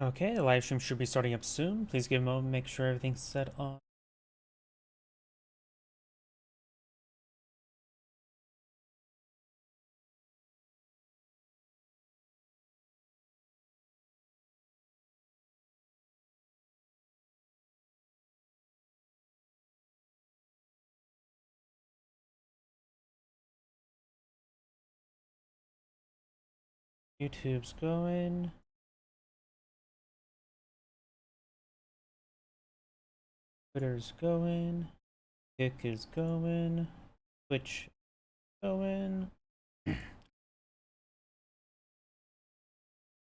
Okay, the live stream should be starting up soon. Please give a moment, make sure everything's set on. YouTube's going. Twitter's going. Kick is going. Twitch going.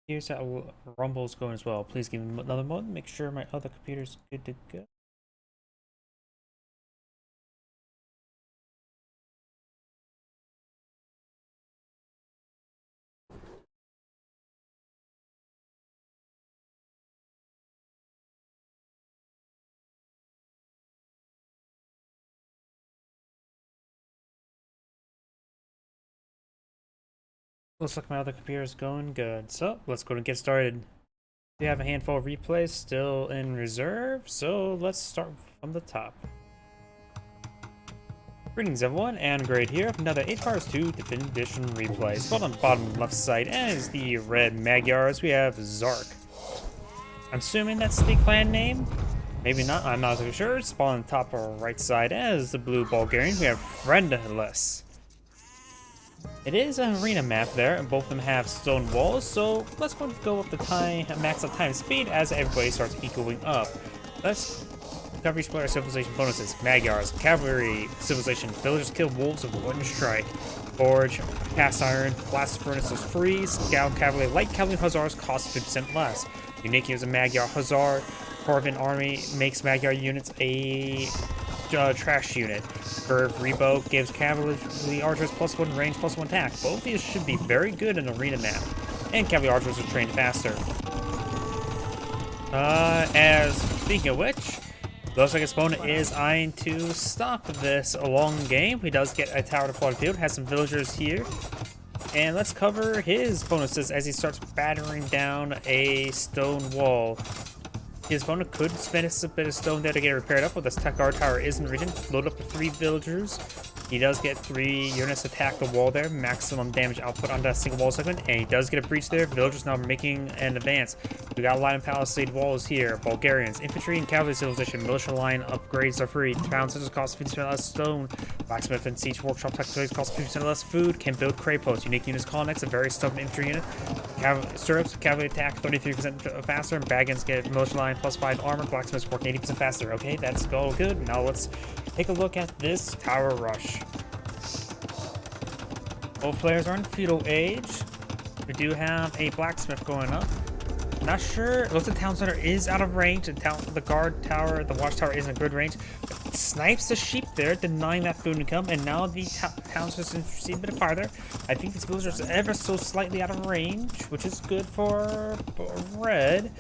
Here's how Rumble's going as well. Please give me another moment, make sure my other computer's good to go. Looks like my other computer's going good. So let's go and get started. We have a handful of replays still in reserve, so let's start from the top. Greetings everyone, and Grade here. Another 8 Cars 2 Definitive Edition replay. Spot on the bottom left side as the red Magyars, we have Zark. I'm assuming that's the clan name? Maybe not, I'm not so sure. Spot on the top right side as the blue Bulgarian, we have Friendless. It is an arena map there, and both of them have stone walls, so let's go up the max of time speed as everybody starts equaling up. Let's cover each player civilization bonuses. Magyars, cavalry, civilization, villagers kill wolves with one strike. Forge, cast iron, blast furnaces free, scout cavalry, light cavalry hussars cost 50% less. Unique use of Magyar Hussar, Corvin army makes Magyar units a trash unit. Curve Rebo gives cavalry archers +1 range, +1 attack. Both of these should be very good in the arena map. And cavalry archers are trained faster. As speaking of which, looks like his opponent is eyeing to stop this long game. He does get a tower to plot field, has some villagers here. And let's cover his bonuses as he starts battering down a stone wall. His opponent could spend a bit of stone there to get it repaired up, but this tech guard tower is in the region. Load up to 3 villagers. He does get 3 units attack the wall there, maximum damage output on that single wall segment, and he does get a breach there. Villagers now making an advance. We got line and palisade walls here. Bulgarians, infantry and cavalry civilization, militia line upgrades are free. Town centers cost 50% less stone. Blacksmith and siege workshop tactics cost 50% less food. Can build cray posts. Unique units call next, a very stubborn infantry unit. Stirrups, cavalry attack 33% faster, and Baggins get militia line +5 armor. Blacksmiths work 80% faster. Okay, that's all good. Now let's take a look at this tower rush. Both players are in feudal age. We do have a blacksmith going up. Not sure. Looks like the town center is out of range. The guard tower, the watchtower is in a good range. Snipes the sheep there, denying that food to come, and now the town center is a bit farther. I think these villagers are ever so slightly out of range, which is good for red.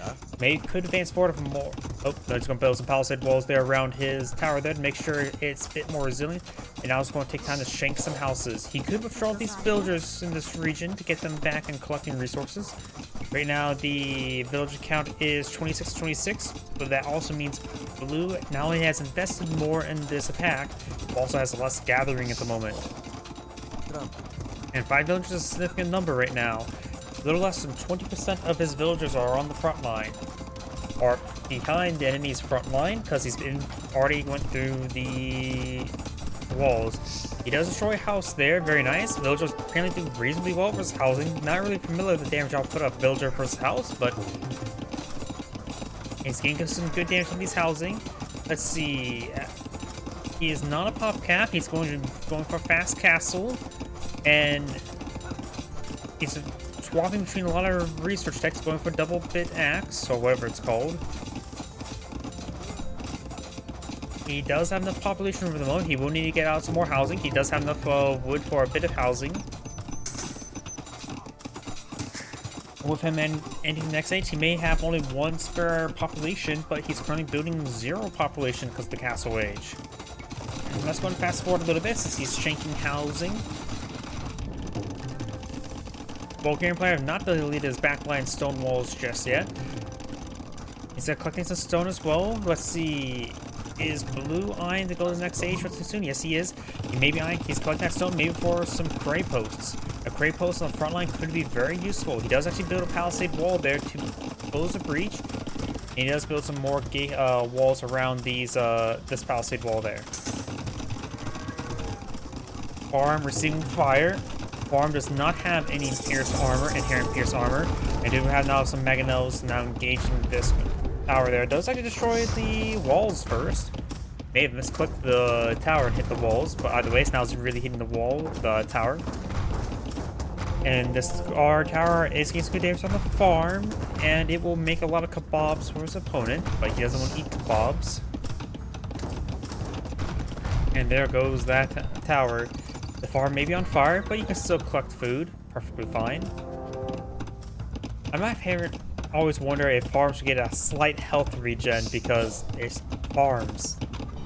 Could advance forward for more. Oh, they're just gonna build some palisade walls there around his tower there to make sure it's a bit more resilient. And now it's going to take time to shank some houses. He could withdraw these villagers in this region to get them back and collecting resources. Right now, the villager count is 26, but that also means blue not only has invested more in this attack, but also has less gathering at the moment. And 5 villagers is a significant number right now. A little less than 20% of his villagers are on the front line, or behind the enemy's front line, because he's already went through the walls. He does destroy a house there, very nice. Villagers apparently do reasonably well versus housing. Not really familiar with the damage output of villager versus house, but he's getting some good damage from these housing. Let's see. He is not a pop cap. He's going for fast castle, and he's swapping between a lot of research techs, going for double bit axe or whatever it's called. He does have enough population for the moment. He will need to get out some more housing. He does have enough wood for a bit of housing. With him ending the next age, he may have only 1 spare population, but he's currently building 0 population because of the castle age. And let's go and fast forward a little bit since he's shanking housing. Bulgarian player have not been able to lead his backline stone walls just yet. He's collecting some stone as well. Let's see. Is Blue eyeing to go to the next stage relatively soon? Yes, he is. He may be eyeing. He's collecting that stone maybe for some cray posts. A cray post on the front line could be very useful. He does actually build a palisade wall there to close the breach. And he does build some more gate walls around these this palisade wall there. Farm receiving fire. Farm does not have any pierce armor, inherent pierce armor. I do have now some mangonels now engaging this tower there. It does actually destroy the walls first. May have misclicked the tower and hit the walls, but either way, now it's really hitting the wall, the tower. And this our tower is getting some good damage on the farm, and it will make a lot of kebabs for his opponent, but he doesn't want to eat kebabs. And there goes that tower. The farm may be on fire, but you can still collect food perfectly fine. I might always wonder if farms should get a slight health regen because it's farms.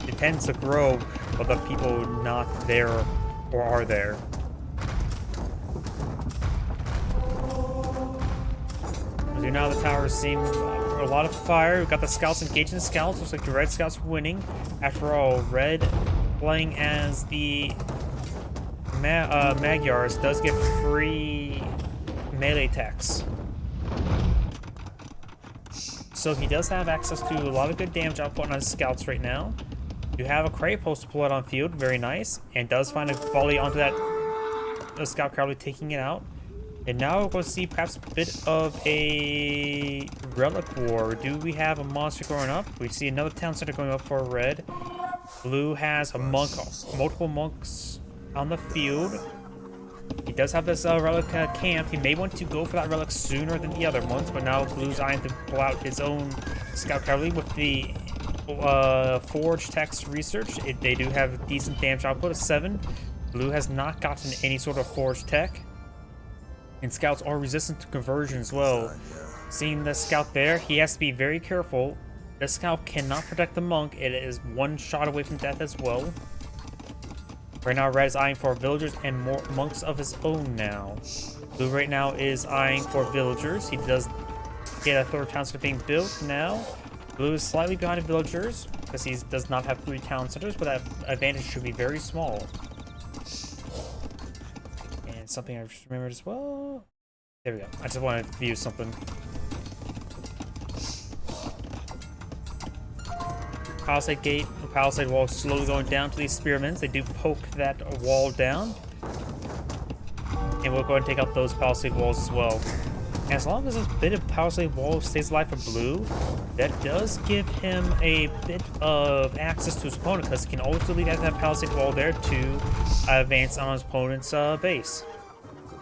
It tends to grow while the people not there or are there. As you know, the towers seem a lot of fire. We've got the scouts engaging the scouts. Looks like the red scouts are winning. After all, red playing as the Magyars does get free melee attacks. So he does have access to a lot of good damage output on his scouts right now. You have a cray post deployed on field, very nice, and does find a volley onto that scout cavalry, taking it out. And now we're going to see perhaps a bit of a relic war. Do we have a monster going up? We see another town center going up for red. Blue has a monk, multiple monks on the field. He does have this relic camp. He may want to go for that relic sooner than the other ones, but now Blue's eyeing to pull out his own scout cavalry with the forge text research. They do have decent damage output of 7. Blue has not gotten any sort of forge tech, and scouts are resistant to conversion as well. Seeing the scout there, he has to be very careful. The scout cannot protect the monk. It is one shot away from death as well. Right now, red is eyeing for villagers and more monks of his own now. Blue right now is eyeing for villagers. He does get a third town center being built now. Blue is slightly behind the villagers because he does not have 3 town centers, but that advantage should be very small. And something I just remembered as well. There we go. I just wanted to view something. Palisade gate, the palisade wall slowly going down to these spearmen. They do poke that wall down. And we'll go ahead and take out those palisade walls as well. And as long as this bit of palisade wall stays alive for Blue, that does give him a bit of access to his opponent, because he can always delete that palisade wall there to advance on his opponent's base.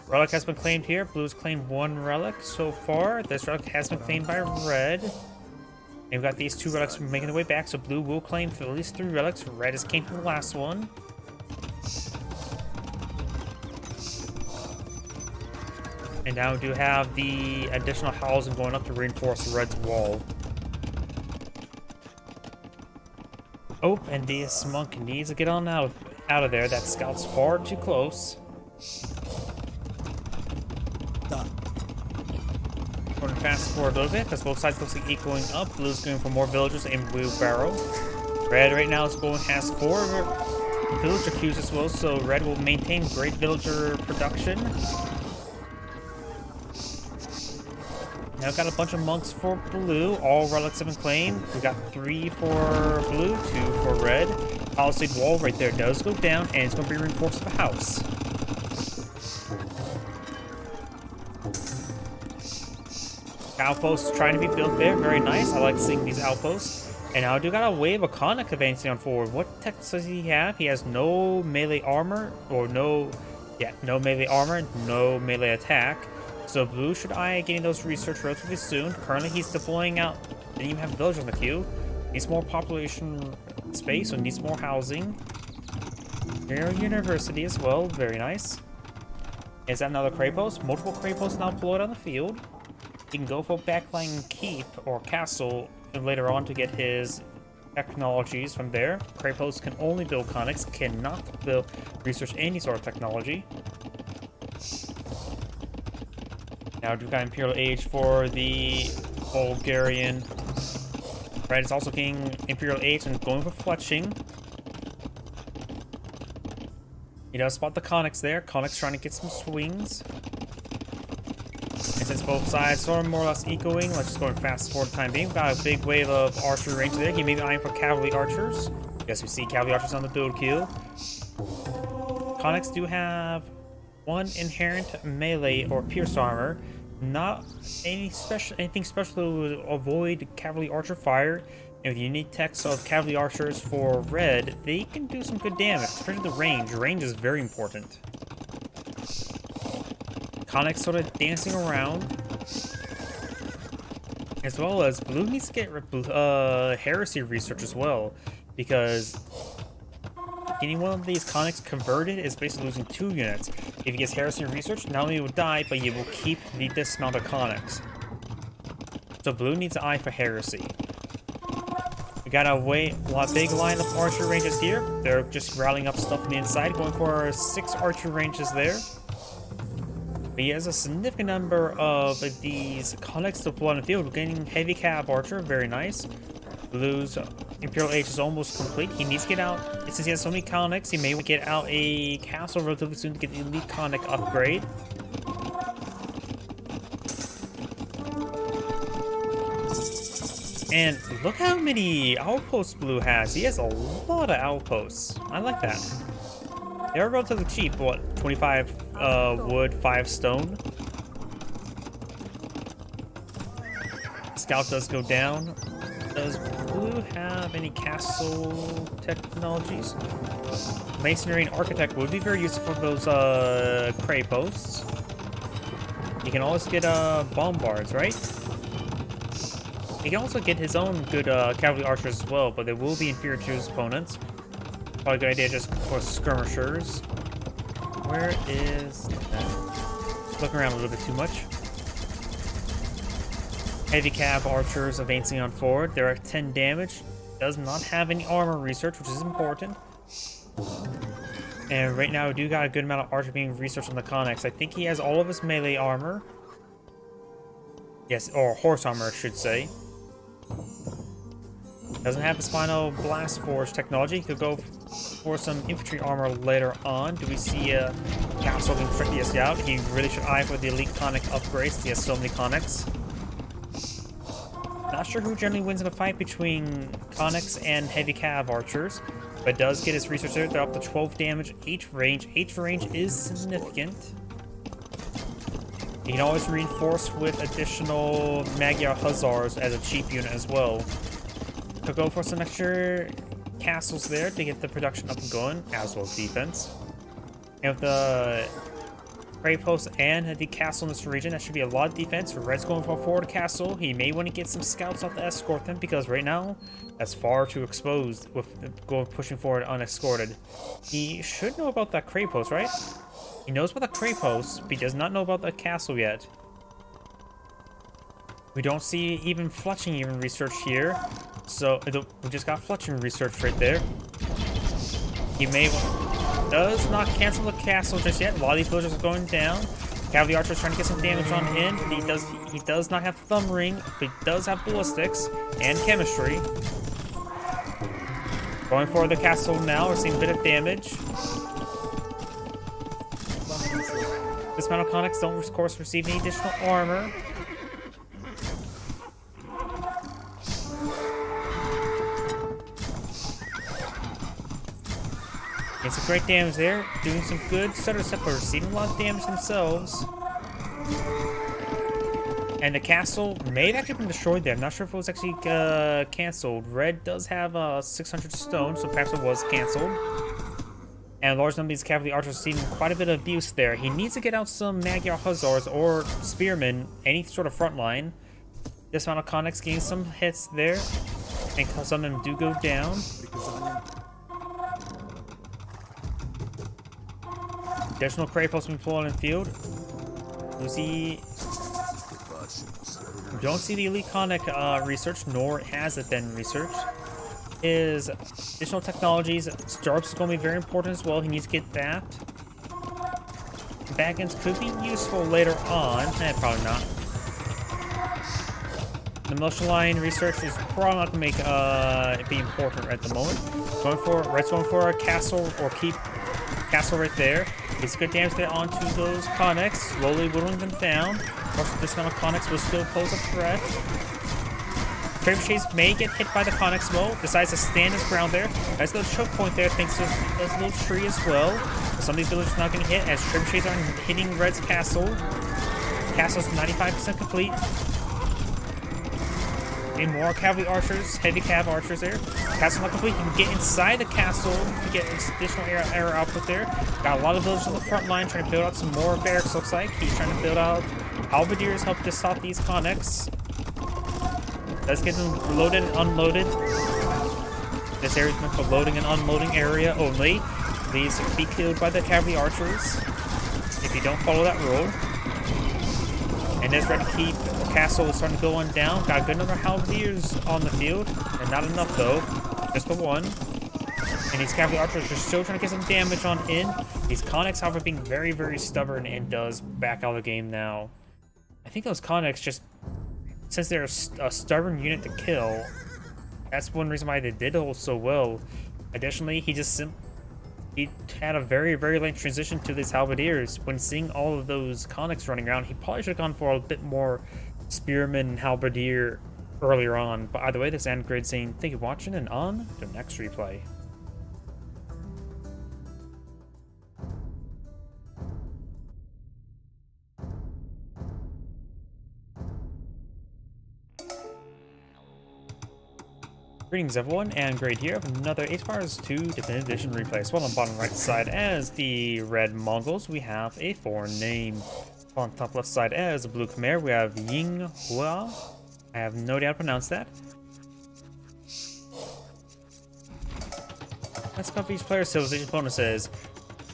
Relic has been claimed here. Blue's claimed 1 relic so far. This relic has been claimed by red. And we've got these 2 relics making their way back, so Blue will claim for at least 3 relics. Red has claimed the last one. And now we do have the additional housing going up to reinforce Red's wall. Oh, and this monk needs to get on out of there. That scout's far too close. We're going to fast forward a little bit because both sides looks like equaling up. Blue's going for more villagers in wheelbarrow. Red right now has 4 villager queues as well, so red will maintain great villager production. Now we've got a bunch of monks for Blue. All relics have been claimed. We've got 3 for Blue, 2 for red. Palisade wall right there does go down, and it's going to be reinforced with a house. Outposts trying to be built there. Very nice. I like seeing these outposts. And now I do got a wave of Konnik advancing on forward. What tech does he have? He has no melee armor, or no melee armor, no melee attack. So Blue should eye getting those research relatively soon. Currently he's deploying out, didn't even have a villager in the queue. Needs more population space, so needs more housing. Imperial University as well, very nice. Is that another cray post? Multiple cray posts now deployed on the field. He can go for backline keep or castle later on to get his technologies from there. Cray posts can only build Konniks, cannot research any sort of technology. Now we've got Imperial Age for the Bulgarian. Red is also getting Imperial Age and going for fletching. He does spot the Conics there. Conics trying to get some swings. And since both sides are more or less echoing, let's just go fast forward the time being. We've got a big wave of archery range there. He may be eyeing for cavalry archers. Yes, we see cavalry archers on the build queue. Conics do have one inherent melee or pierce armor. Not anything special to avoid cavalry archer fire. And with the unique text of cavalry archers for red, they can do some good damage, especially the range. Range is very important. Conics sort of dancing around. As well as blue needs to get heresy research as well, because getting one of these Conics converted is basically losing 2 units. If he gets heresy research, not only will die, but you will keep the dismount of Conics. So blue needs to eye for heresy. We got a big line of archer ranges here. They're just rallying up stuff on the inside, going for 6 archer ranges there. But he has a significant number of these Conics deployed on the field, getting heavy cav archer, very nice. Blue's Imperial Age is almost complete. He needs to get out, since he has so many Conics, he may get out a castle relatively soon to get the elite Conic upgrade. And look how many outposts Blue has. He has a lot of outposts. I like that. They're relatively cheap. What, 25 wood, 5 stone? Scout does go down. Does Blue have any castle technologies? Masonry and Architect would be very useful for those cray posts. You can always get bombards, right? He can also get his own good cavalry archers as well, but they will be inferior to his opponents. Probably a good idea just for skirmishers. Where is that? Looking around a little bit too much. Heavy cav archers advancing on forward. They're at 10 damage. Does not have any armor research, which is important. And right now we do got a good amount of archer being researched on the Conics. I think he has all of his melee armor. Yes, or horse armor, I should say. Doesn't have his final blast forge technology. He could go for some infantry armor later on. Do we see a castle being strictly as out? He really should eye for the elite Conic upgrades. He has so many Conics. Not sure who generally wins in a fight between Conics and heavy cav archers, but does get his research there. They're up to 12 damage. H range. H range is significant. You can always reinforce with additional Magyar Hussars as a cheap unit as well. Could go for some extra castles there to get the production up and going, as well as defense. And with the prey post and the castle in this region, that should be a lot of defense. Red's going for a forward castle. He may want to get some scouts out to escort them, because right now that's far too exposed with pushing forward unescorted. He should know about that cray post, right? He knows about the cray post, but he does not know about the castle yet. We don't see even fletching even research here. So we just got fletching research right there. He does not cancel the castle just yet. A lot of these villagers are going down. Cavalry archer is trying to get some damage on him. He does not have thumb ring, but he does have ballistics and chemistry. Going for the castle now. We're seeing a bit of damage. Dismounted Conics don't, of course, receive any additional armor. Getting some great damage there. Doing some good stutter step, but receiving a lot of damage themselves. And the castle may have actually been destroyed there. I'm not sure if it was actually cancelled. Red does have 600 stone, so perhaps it was cancelled. And a large number of these cavalry archers receiving quite a bit of abuse there. He needs to get out some Magyar Hussars or Spearmen, any sort of front line. Dismounted Conics getting some hits there. And some of them do go down. Additional cray posts being pulled in the field. We don't see the elite Conic research, nor has it been researched. His additional technologies, Starbucks is going to be very important as well. He needs to get that. Baggins could be useful later on. Probably not. The Militia Line research is probably not going to make it be important at the moment. Red's going for a castle or keep castle right there. It's good damage there onto those Conics, slowly whittling them down. Of course, this amount of Conics will still pose a threat. Trebuchets may get hit by the Conics though, decides to stand his ground there. Nice little choke point there, thanks to this little tree as well. Some of these villagers not getting hit as Trebuchets are hitting Red's castle. Castle's 95% complete. And more cavalry archers, heavy cav archers there. Castle not complete. You can get inside the castle to get additional air output there. Got a lot of villagers on the front line trying to build out some more barracks, looks like. He's trying to build out halberdiers, help to stop these Conics. Let's get them loaded and unloaded. This area is meant for loading and unloading area only. These can be killed by the cavalry archers if you don't follow that rule. And this Red Keep castle is starting to go on down. Got a good number of halberdiers on the field, and not enough though. Just the one. And these cavalry archers are still trying to get some damage on in. These Conics, however, being very, very stubborn and does back out of the game now. I think those Conics just, since they're a stubborn unit to kill, that's one reason why they did hold so well. Additionally, he had a very, very late transition to these halberdiers. When seeing all of those Conics running around, he probably should have gone for a bit more spearman and halberdier earlier on. But either way, this Andgrid saying thank you for watching, and on to the next replay. Greetings everyone, Andgrid here with another Age of Empires 2 Definitive Edition replay. So on the bottom right side as the red Mongols, we have a foreign name. On the top left side as the blue Khmer, we have Ying Hua. I have no idea how to pronounce that. Let's cover each player's civilization bonuses.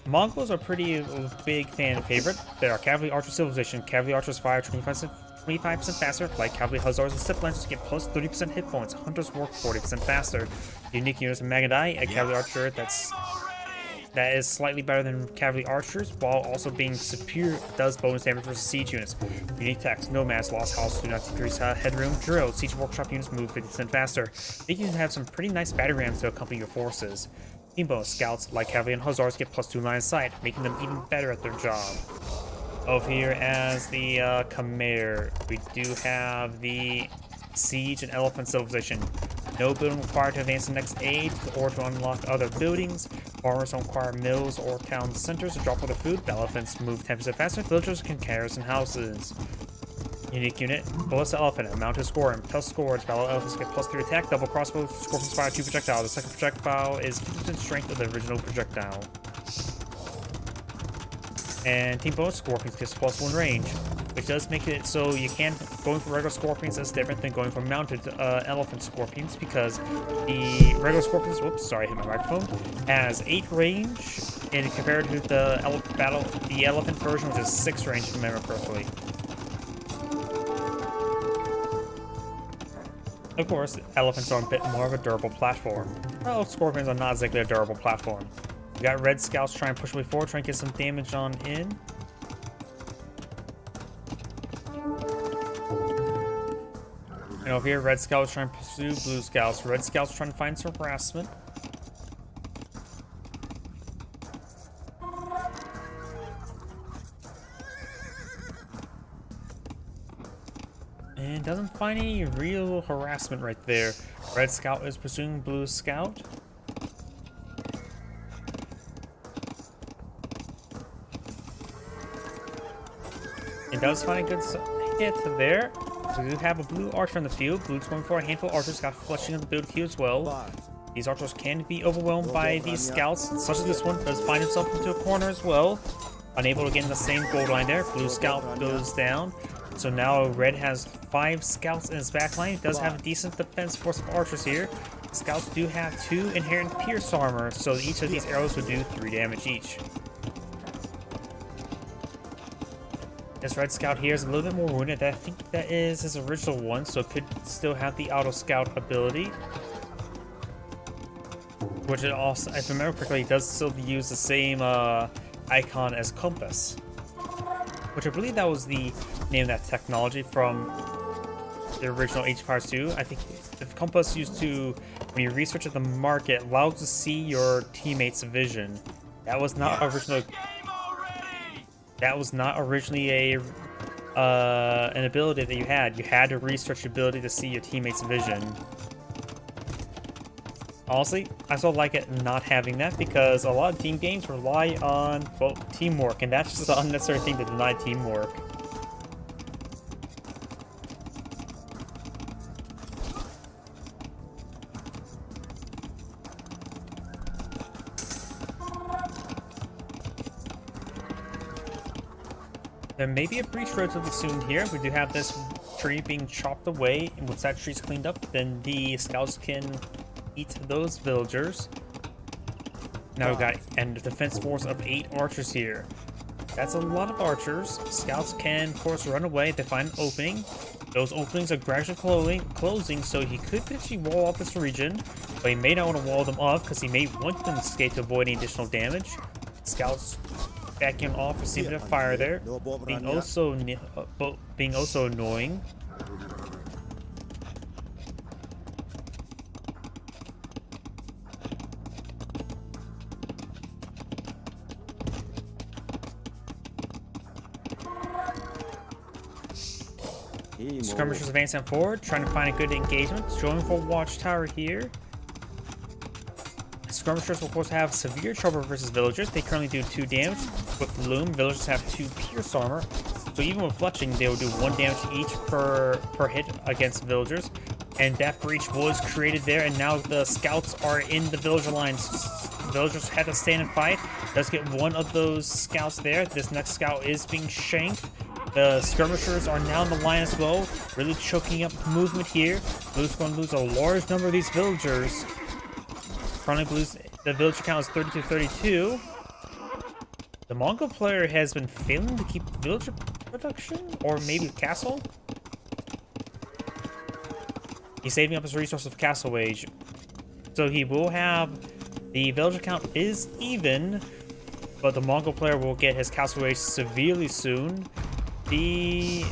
Mongols are pretty big fan favorite. They are cavalry archer civilization. Cavalry archers fire 25% faster, like cavalry hussars and steppe lancers get plus 30% hit points. Hunters work 40% faster. Unique units of Magadai, a cavalry archer that is slightly better than cavalry archers, while also being superior, does bonus damage versus siege units. Unique attacks, nomads, lost house, do not decrease headroom, drill, siege workshop units move 50% faster. You can have some pretty nice battery rams to accompany your forces. Team bonus, scouts, like cavalry and hussars, get plus 2 line of sight, making them even better at their job. Over here as the Khmer, we do have the Siege and Elephant Civilization. No building required to advance the next age or to unlock other buildings. Farmers don't require mills or town centers to drop all their food. The elephants move 10% faster. Villagers can garrison houses. Unique unit, Ballista Elephant, a mounted scorpion. Plus scores, battle elephants get plus 3 attack, double crossbow, scorpions fire 2 projectile. The second projectile is 50% strength of the original projectile. And team bonus, scorpions gets plus 1 range, which does make it so you can going for regular scorpions is different than going for mounted elephant scorpions, because the regular scorpions, whoops, sorry, I hit my microphone, has 8 range, and compared to the elephant version, which is 6 range, if I remember correctly. Of course, elephants are a bit more of a durable platform. Well, scorpions are not exactly a durable platform. We got red scouts trying to push away forward, trying to get some damage on in. And over here, red scouts trying to pursue blue scouts. Red scouts trying to find some harassment. And doesn't find any real harassment right there. Red scout is pursuing blue scout. It does find a good hit there. We do have a blue archer in the field. Blue's going for a handful of archers, got flushing in the build queue as well. These archers can be overwhelmed by these scouts, such as this one does find himself into a corner as well. Unable to get in the same gold line there. Blue scout goes down. So now red has 5 scouts in his back line. He does have a decent defense force of archers here. Scouts do have 2 inherent pierce armor, so each of these arrows would do 3 damage each. This red scout here is a little bit more wounded. I think that is his original one, so it could still have the auto scout ability. Which it also, if I remember correctly, it does still use the same icon as compass. which I believe that was the name of that technology from the original Age of Empires 2. I think the compass used to, when you research at the market, allows to see your teammates' vision. That was not original. That was not originally a an ability that you had. You had to research the ability to see your teammates' vision. Honestly, I still like it not having that because a lot of team games rely on, well, teamwork, and that's just an unnecessary thing to deny teamwork. There may be a breach relatively soon here. We do have this tree being chopped away, and once that tree's cleaned up, then the scouts can eat those villagers. Now we've got a defense force of 8 archers here. That's a lot of archers. Scouts can, of course, run away if they find an opening. Those openings are gradually closing, so he could potentially wall off this region, but he may not want to wall them off because he may want them to escape to avoid any additional damage. Scouts backing off, receiving a fire there, being also annoying. Skirmishers advancing forward, trying to find a good engagement. Going for Watchtower here. Skirmishers will of course have severe trouble versus villagers. They currently do 2 damage. With Loom, villagers have 2 pierce armor. So even with fletching, they will do 1 damage each per hit against villagers. And that breach was created there, and now the scouts are in the villager lines. Villagers had to stand and fight. Does get one of those scouts there. This next scout is being shanked. The skirmishers are now in the line as well, really choking up movement here. Blue's going to lose a large number of these villagers. Currently, Blue's the villager count is 32. The Mongol player has been failing to keep villager production, or maybe castle. He's saving up his resources of castle wage, so he will have the villager count is even, but the Mongol player will get his castle wage severely soon. The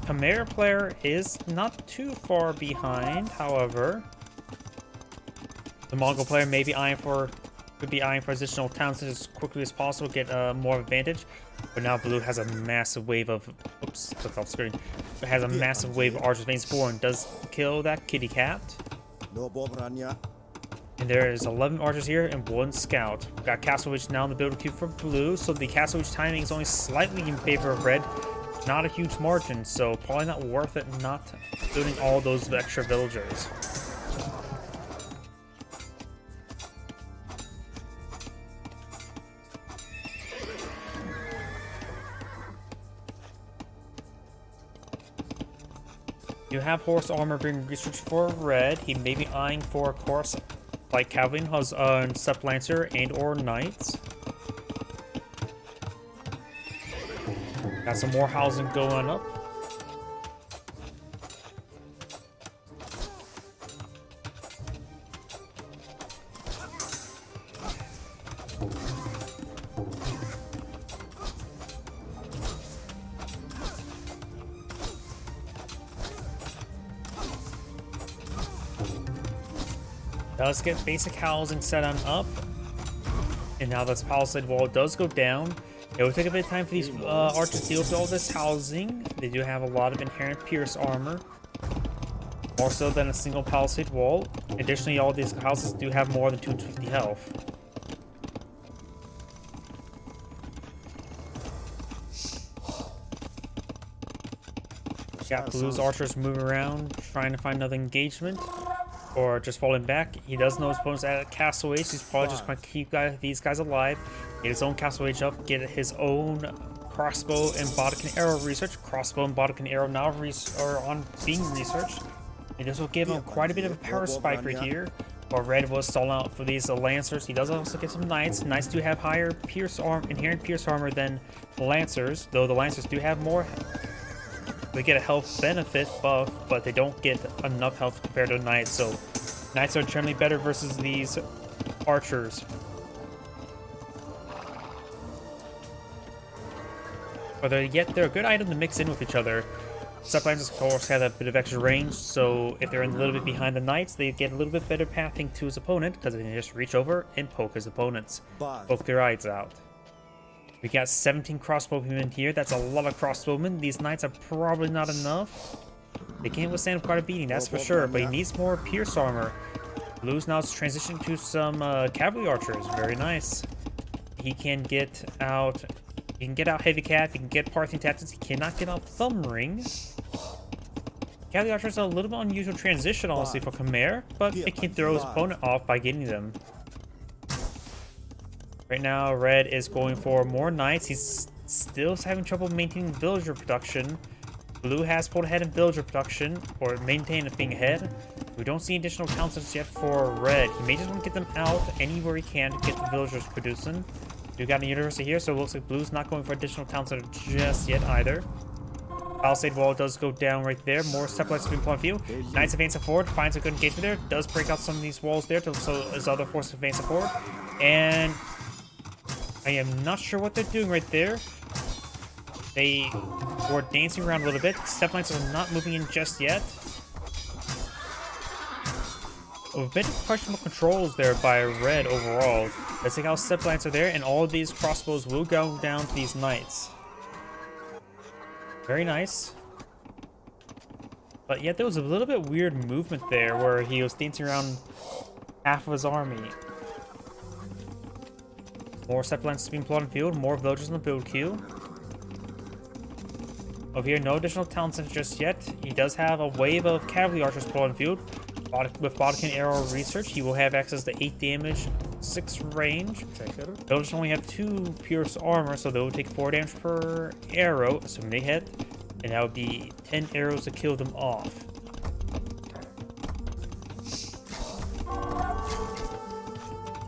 Khmer player is not too far behind, however. The Mongol player may be could be eyeing for additional towns as quickly as possible, get more advantage. But now Blue has a massive wave of, oops, click off screen. It has a massive wave of archers veins forward and does kill that kitty cat. And there is 11 archers here and 1 scout. We've got Castle Witch now in the build queue for Blue, so the Castle Witch timing is only slightly in favor of Red. Not a huge margin, so probably not worth it not building all those extra villagers. You have horse armor being researched for Red. He may be eyeing for a course like Cavalry has Steppe Lancer and or Knights. Got some more housing going up. Does get basic housing set on up, and now this palisade wall does go down. It will take a bit of time for these archers to deal with all this housing. They do have a lot of inherent pierce armor, more so than a single palisade wall. Additionally, all these houses do have more than 250 health. Got Blue's archers moving around, trying to find another engagement, or just falling back. He does know his opponent's at Castle Age. He's probably just going to keep these guys alive, get his own Castle Age up, get his own crossbow and Bodkin arrow research. Crossbow and Bodkin arrow now are on being researched. And this will give him quite a bit of a power spike right here. While Red was stalling out for these Lancers, he does also get some Knights. Knights do have higher inherent pierce armor than Lancers, though the Lancers do have more. They get a health benefit buff, but they don't get enough health compared to Knights, so Knights are generally better versus these archers. But they're a good item to mix in with each other. Sublimes, of course, have a bit of extra range, so if they're a little bit behind the knights, they get a little bit better pathing to his opponent, because they can just reach over and poke his opponents. Poke their eyes out. We got 17 crossbowmen here. That's a lot of crossbowmen. These knights are probably not enough. They can't withstand quite a beating, that's for sure, but he needs more pierce armor. Blue's now transitioning to some cavalry archers. Very nice. He can get out Heavy Cav, he can get Parthian Tactics, he cannot get out Thumb Ring. Cavalry Archers are a little bit unusual transition, honestly, for Khmer, but it can throw his opponent off by getting them. Right now, Red is going for more Knights. He's still having trouble maintaining villager production. Blue has pulled ahead in villager production, or maintain it being ahead. We don't see additional councils yet for Red. He may just want to get them out anywhere he can to get the villagers producing. We got a university here, so it looks like Blue's not going for additional town center just yet either. Palisade wall does go down right there. More steplights being point of view. Knights advancing forward, finds a good engagement there. Does break out some of these walls there, so his other forces advancing forward. And I am not sure what they're doing right there. They were dancing around a little bit. Steplights are not moving in just yet. A bit of questionable controls there by Red overall. Let's see how steplights are there, and all of these crossbows will go down to these knights. Very nice. But yet there was a little bit weird movement there where he was dancing around half of his army. More steplights being plotted in field, more villagers in the build queue. Over here, no additional town centers just yet. He does have a wave of cavalry archers plotted in field. With Bodkin Arrow Research, he will have access to 8 damage, 6 range. Villagers only have 2 pierce armor, so they will take 4 damage per arrow, assuming they hit. And that would be 10 arrows to kill them off.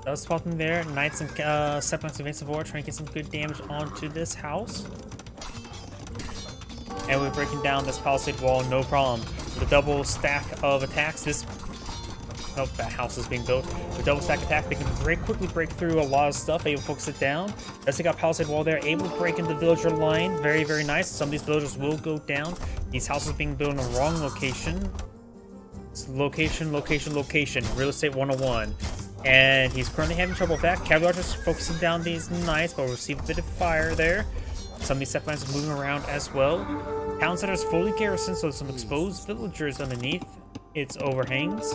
Does spot them there. Knights and Steplights advancing forward, trying to get some good damage onto this house. And we're breaking down this palisade wall, no problem. The double stack of attacks, that house is being built. With double stack attack, they can quickly break through a lot of stuff, able to focus it down. As they got palisade wall there, able to break into the villager line. Very, very nice. Some of these villagers will go down. These houses being built in the wrong location. It's location. Real estate 101. And he's currently having trouble with that. Cavalry archers focusing down these knights, but will receive a bit of fire there. Some of these steplines are moving around as well. Town center is fully garrisoned, so some exposed villagers underneath its overhangs.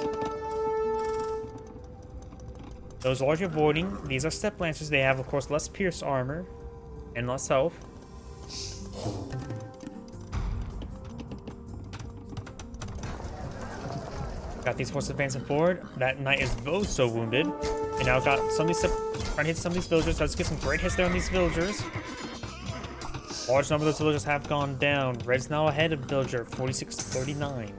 Those large avoiding. These are step lancers. They have, of course, less pierce armor and less health. Got these forces advancing forward. That knight is both so wounded. And now got some of these trying to hit some of these villagers. Let's get some great hits there on these villagers. Large number of those villagers have gone down. Red's now ahead of villager, 46-39.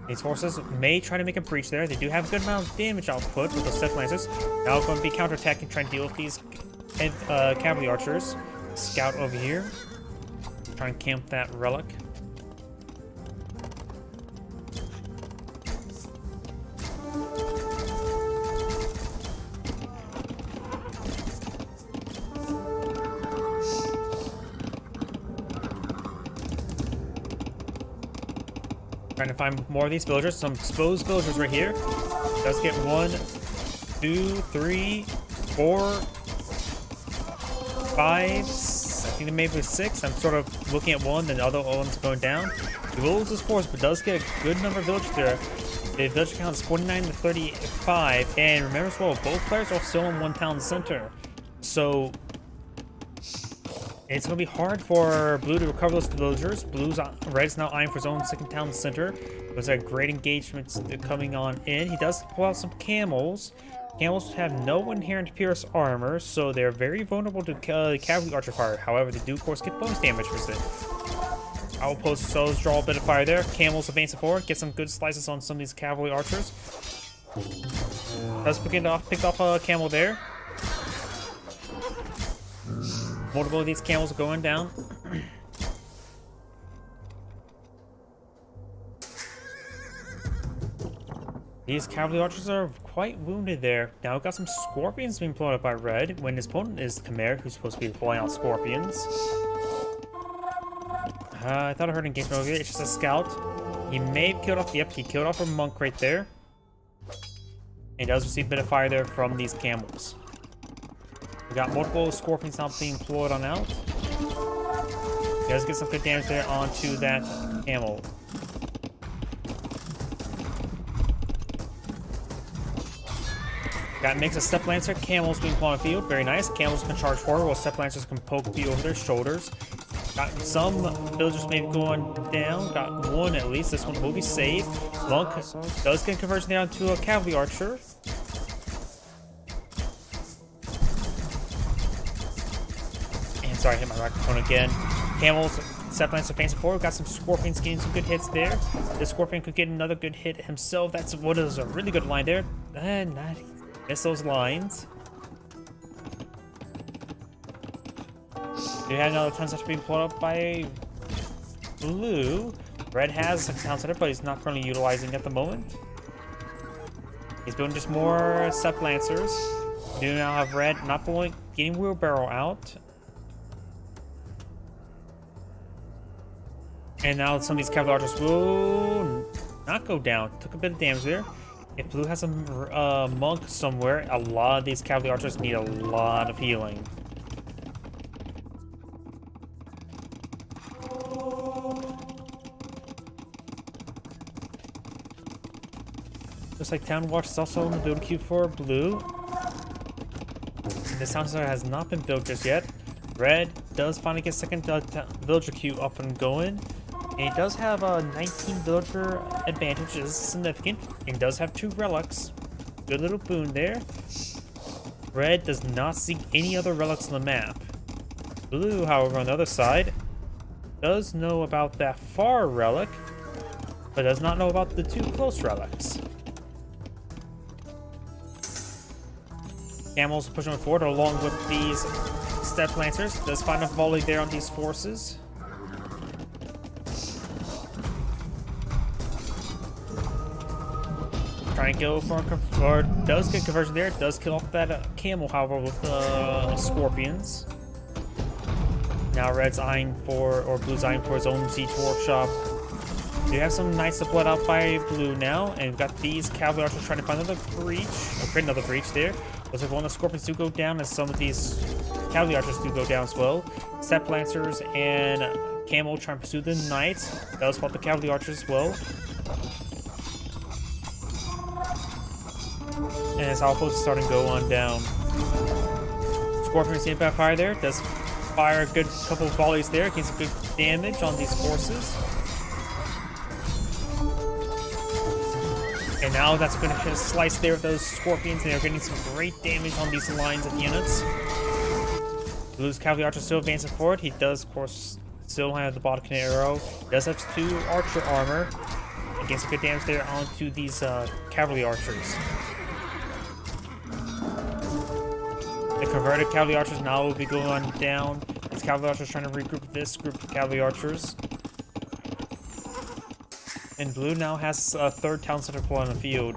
These forces may try to make a breach there. They do have a good amount of damage output with those step lancers. Now going to be counterattacking, trying to deal with these cavalry archers. Scout over here. Try and camp that relic. Trying to find more of these villagers. Some exposed villagers right here. Does get 1, 2, 3, 4, 5. I think maybe 6. I'm sort of looking at 1, then the other one's going down. He will lose his force, but does get a good number of villagers there. The village count is 49 to 35. And remember as well, both players are still in one town center. So it's going to be hard for Blue to recover those villagers. Red's now eyeing for his own second town center. There's a great engagement coming on in. He does pull out some camels. Camels have no inherent pierce armor, so they're very vulnerable to cavalry archer fire. However, they do, of course, get bonus damage for it. Outpost cells draw a bit of fire there. Camels advancing forward, get some good slices on some of these cavalry archers. Does pick off a camel there. Multiple of these camels are going down. These cavalry archers are quite wounded there. Now we've got some scorpions being blown up by red when his opponent is Khmer, who's supposed to be blowing out scorpions. I thought I heard engagement over here. It's just a scout. He may have killed off, yep, he killed off a monk right there. He does receive a bit of fire there from these camels. We got multiple scorpions now being deployed on out. He does get some good damage there onto that camel. Got a mix of Steppe Lancer, camels being put on the field. Very nice. Camels can charge forward while Steppe Lancers can poke the over their shoulders. Got some villagers maybe going down. Got one at least. This one will be saved. Monk does get conversion down to a cavalry archer. And sorry, I hit my microphone again. Camels, Steppe Lancer facing forward. Got some scorpions getting some good hits there. This scorpion could get another good hit himself. That's what is a really good line there. And not miss those lines. We had another town center being pulled up by blue. Red has a town center, but he's not currently utilizing it at the moment. He's building just more Steppe Lancers. We do now have red not blowing, getting wheelbarrow out. And now some of these cavalry archers will not go down. Took a bit of damage there. If blue has a monk somewhere, a lot of these cavalry archers need a lot of healing. Looks like Town Watch is also in the build queue for blue. This town center has not been built just yet. Red does finally get second villager queue up and going. And he does have a 19 villager advantage, which is significant. And he does have 2 relics. Good little boon there. Red does not see any other relics on the map. Blue, however, on the other side, does know about that far relic, but does not know about the 2 close relics. Camels pushing forward along with these Steppe Lancers. Does find a volley there on these forces. Trying to go for or does get conversion there. Does kill off that camel, however, with scorpions. Now red's eyeing for, or blue's eyeing for his own siege workshop. We have some knights bled out by blue now, and we've got these cavalry archers trying to find another breach, or create another breach there. Looks like one of the scorpions do go down, as some of these cavalry archers do go down as well. Steppe Lancers and camel trying to pursue the knights. Does spot the cavalry archers as well. And his outpost is starting to go on down. Scorpion receiving back fire there. Does fire a good couple of volleys there. Gains some good damage on these forces. And now that's going to hit a slice there with those scorpions. They are getting some great damage on these lines of units. Blue's cavalry archer still advancing forward. He does, of course, still have the Bodkin arrow. He does have 2 archer armor. Against some good damage there onto these cavalry archers. The converted cavalry archers now will be going on down. These cavalry archers trying to regroup with this group of cavalry archers. And blue now has a 3rd town center pull on the field.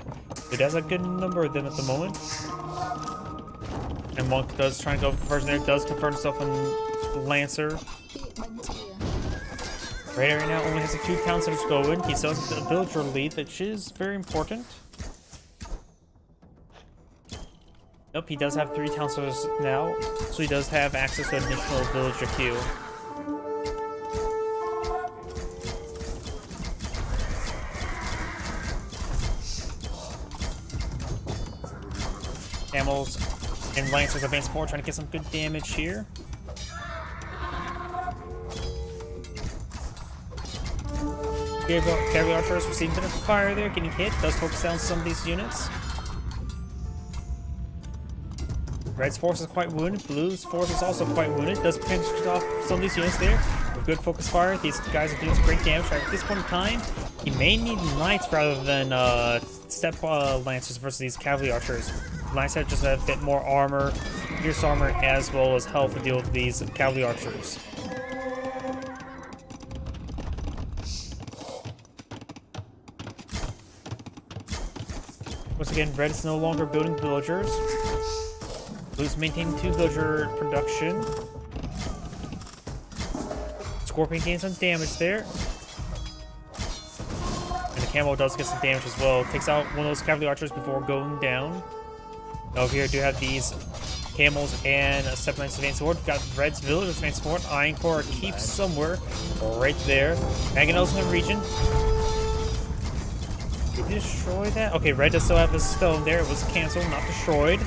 It has a good number of them at the moment. And Monk does try to go for conversion there. Does convert himself in Lancer. Right now only has a 2 town centers going. He still has a villager lead, which is very important. Nope, he does have 3 town centers now, so he does have access to an additional villager queue. Camels and Lancers advance forward, trying to get some good damage here. Cavalry archers receiving a bit of fire there, getting hit. Does focus down some of these units. Red's force is quite wounded. Blue's force is also quite wounded. Does pinch off some of these units there. With good focus fire, these guys are doing some great damage. Right at this point in time, he may need knights rather than Steppe Lancers versus these cavalry archers. Knights have just a bit more armor, pierce armor, as well as health to deal with these cavalry archers. Once again, red is no longer building villagers. Blue's maintaining 2 villager production. Scorpion gains some damage there. And the camo does get some damage as well. Takes out one of those cavalry archers before going down. Over here, do have these camels and a 7 Knights Advanced Sword. Got Red's Village Advanced Sword eyeing for a keep somewhere right there. Mangonel's in the region. Did he destroy that? Okay, Red does still have his stone there. It was canceled, not destroyed.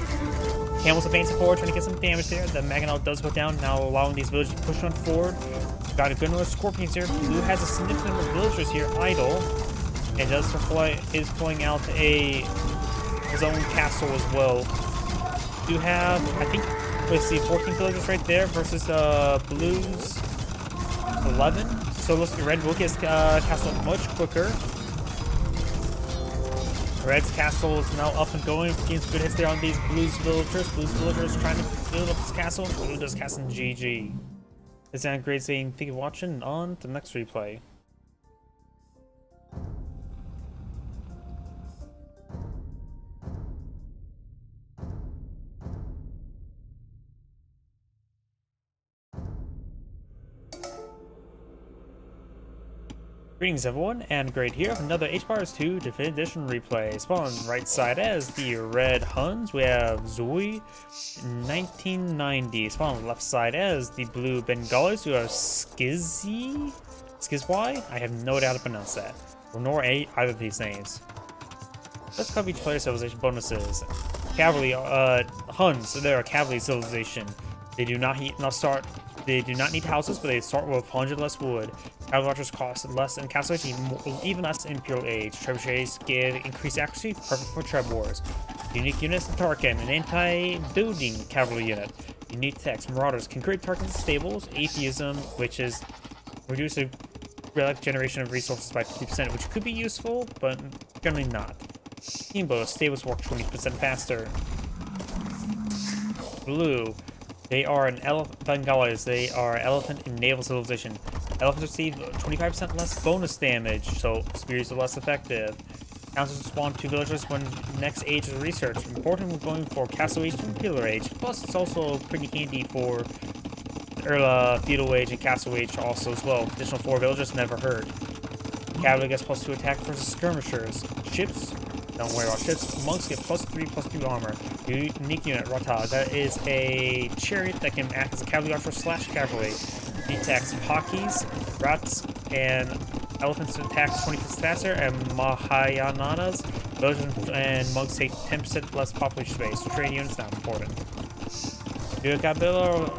Camel's advancing forward, trying to get some damage there. The Mangonel does go down, now allowing these villagers to push on forward. Got a good number of Scorpions here. Blue has a significant number of villagers here idle. And is pulling out his own castle as well. Do have, I think, let's see, 14 villagers right there versus Blue's 11. So let's see, Red will get his castle much quicker. Red's castle is now up and going. Getting some good hits there on these Blue's villagers. Blue's villagers trying to build up his castle. Blue does castle in GG. This is great saying, thank you for watching. On to the next replay. Greetings everyone, and Great here with another H-Bars 2 Definitive Edition replay. Spawn on the right side as the Red Huns, we have Zoe 1990. Spawn on the left side as the Blue Bengalis, we have Skizzy? Skizwy? I have no idea how to pronounce that. Nor either of these names. Let's cover each player's civilization bonuses. Cavalry, Huns, they're a cavalry civilization. They do not need houses, but they start with 100 less wood. Cavalry archers cost less in castle age, even less in Imperial Age. Trebuchets give increased accuracy, perfect for Treb Wars. Unique units in Tarkin, an anti-building cavalry unit. Unique text, Marauders can create Tarkin's stables. Atheism, which is reduce the relic generation of resources by 50%, which could be useful, but generally not. Steamboat, stables work 20% faster. Blue. They are an Bengalis. They are elephant and naval civilization. Elephants receive 25% less bonus damage, so spears are less effective. Councils spawn 2 villagers when next age is researched. Important when going for Castle Age and Pillar Age. Plus, it's also pretty handy for Feudal Age and Castle Age also as well. Additional 4 villagers never hurt. Cavalry gets +2 attack versus skirmishers. Ships. Don't worry about ships. Monks get +3/+2 armor. Unique unit, Rata. That is a chariot that can act as a cavalry archer / cavalry. Attacks Pakis, Rats, and elephants attacks 20% faster, and Mahayananas. Those and monks take 10% less population space. So trade units not important. You got a bit of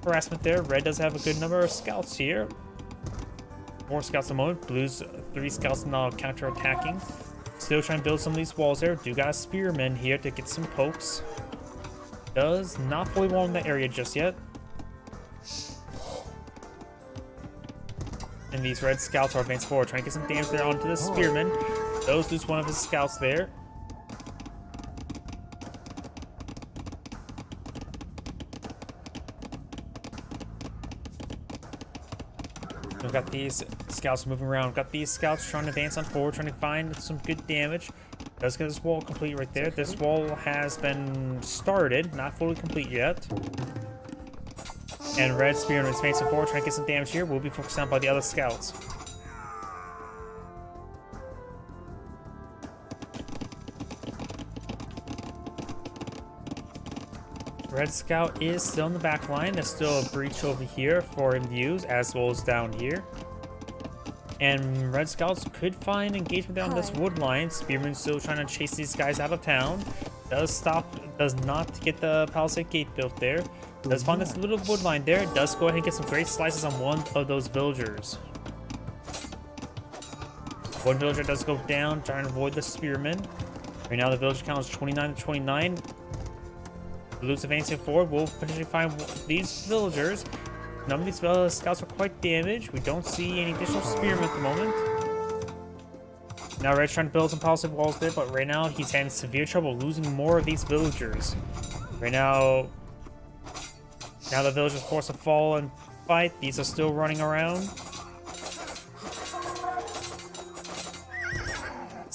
harassment there. Red does have a good number of scouts here. 4 scouts at the moment. Blue's 3 scouts now counter-attacking. Still trying to build some of these walls there. Do got a spearman here to get some pokes. Does not fully warm that area just yet. And these red scouts are advanced forward, trying to get some damage there onto the spearman. Does lose one of his scouts there. We've got these scouts moving around. Got these scouts trying to advance on forward, trying to find some good damage. Does get this wall complete right there. This wall has been started, not fully complete yet. And Red Spearman is advancing forward, trying to get some damage here. Will be focused on by the other scouts. Red Scout is still in the back line. There's still a breach over here for him to use, as well as down here. And Red Scouts could find engagement down this wood line. Spearman's still trying to chase these guys out of town. Does not get the palisade gate built there. Does find this little wood line there. Does go ahead and get some great slices on one of those villagers. One villager does go down, trying to avoid the spearman. Right now the villager count is 29 to 29. Blue's advancing forward. We'll potentially find these villagers. None of these scouts are quite damaged. We don't see any additional spearmen at the moment. Now Red's trying to build some palisade walls there, but right now he's having severe trouble losing more of these villagers. Right now the villagers forced to fall and fight. These are still running around.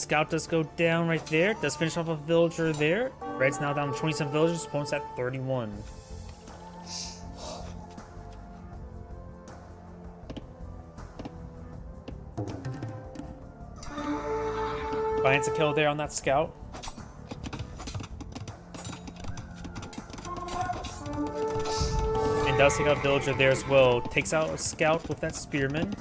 scout does go down right there. Does finish off a villager there. Red's now down to 27 villagers. Opponent's at 31. Finds a kill there on that scout. And does take out a villager there as well. Takes out a scout with that spearman.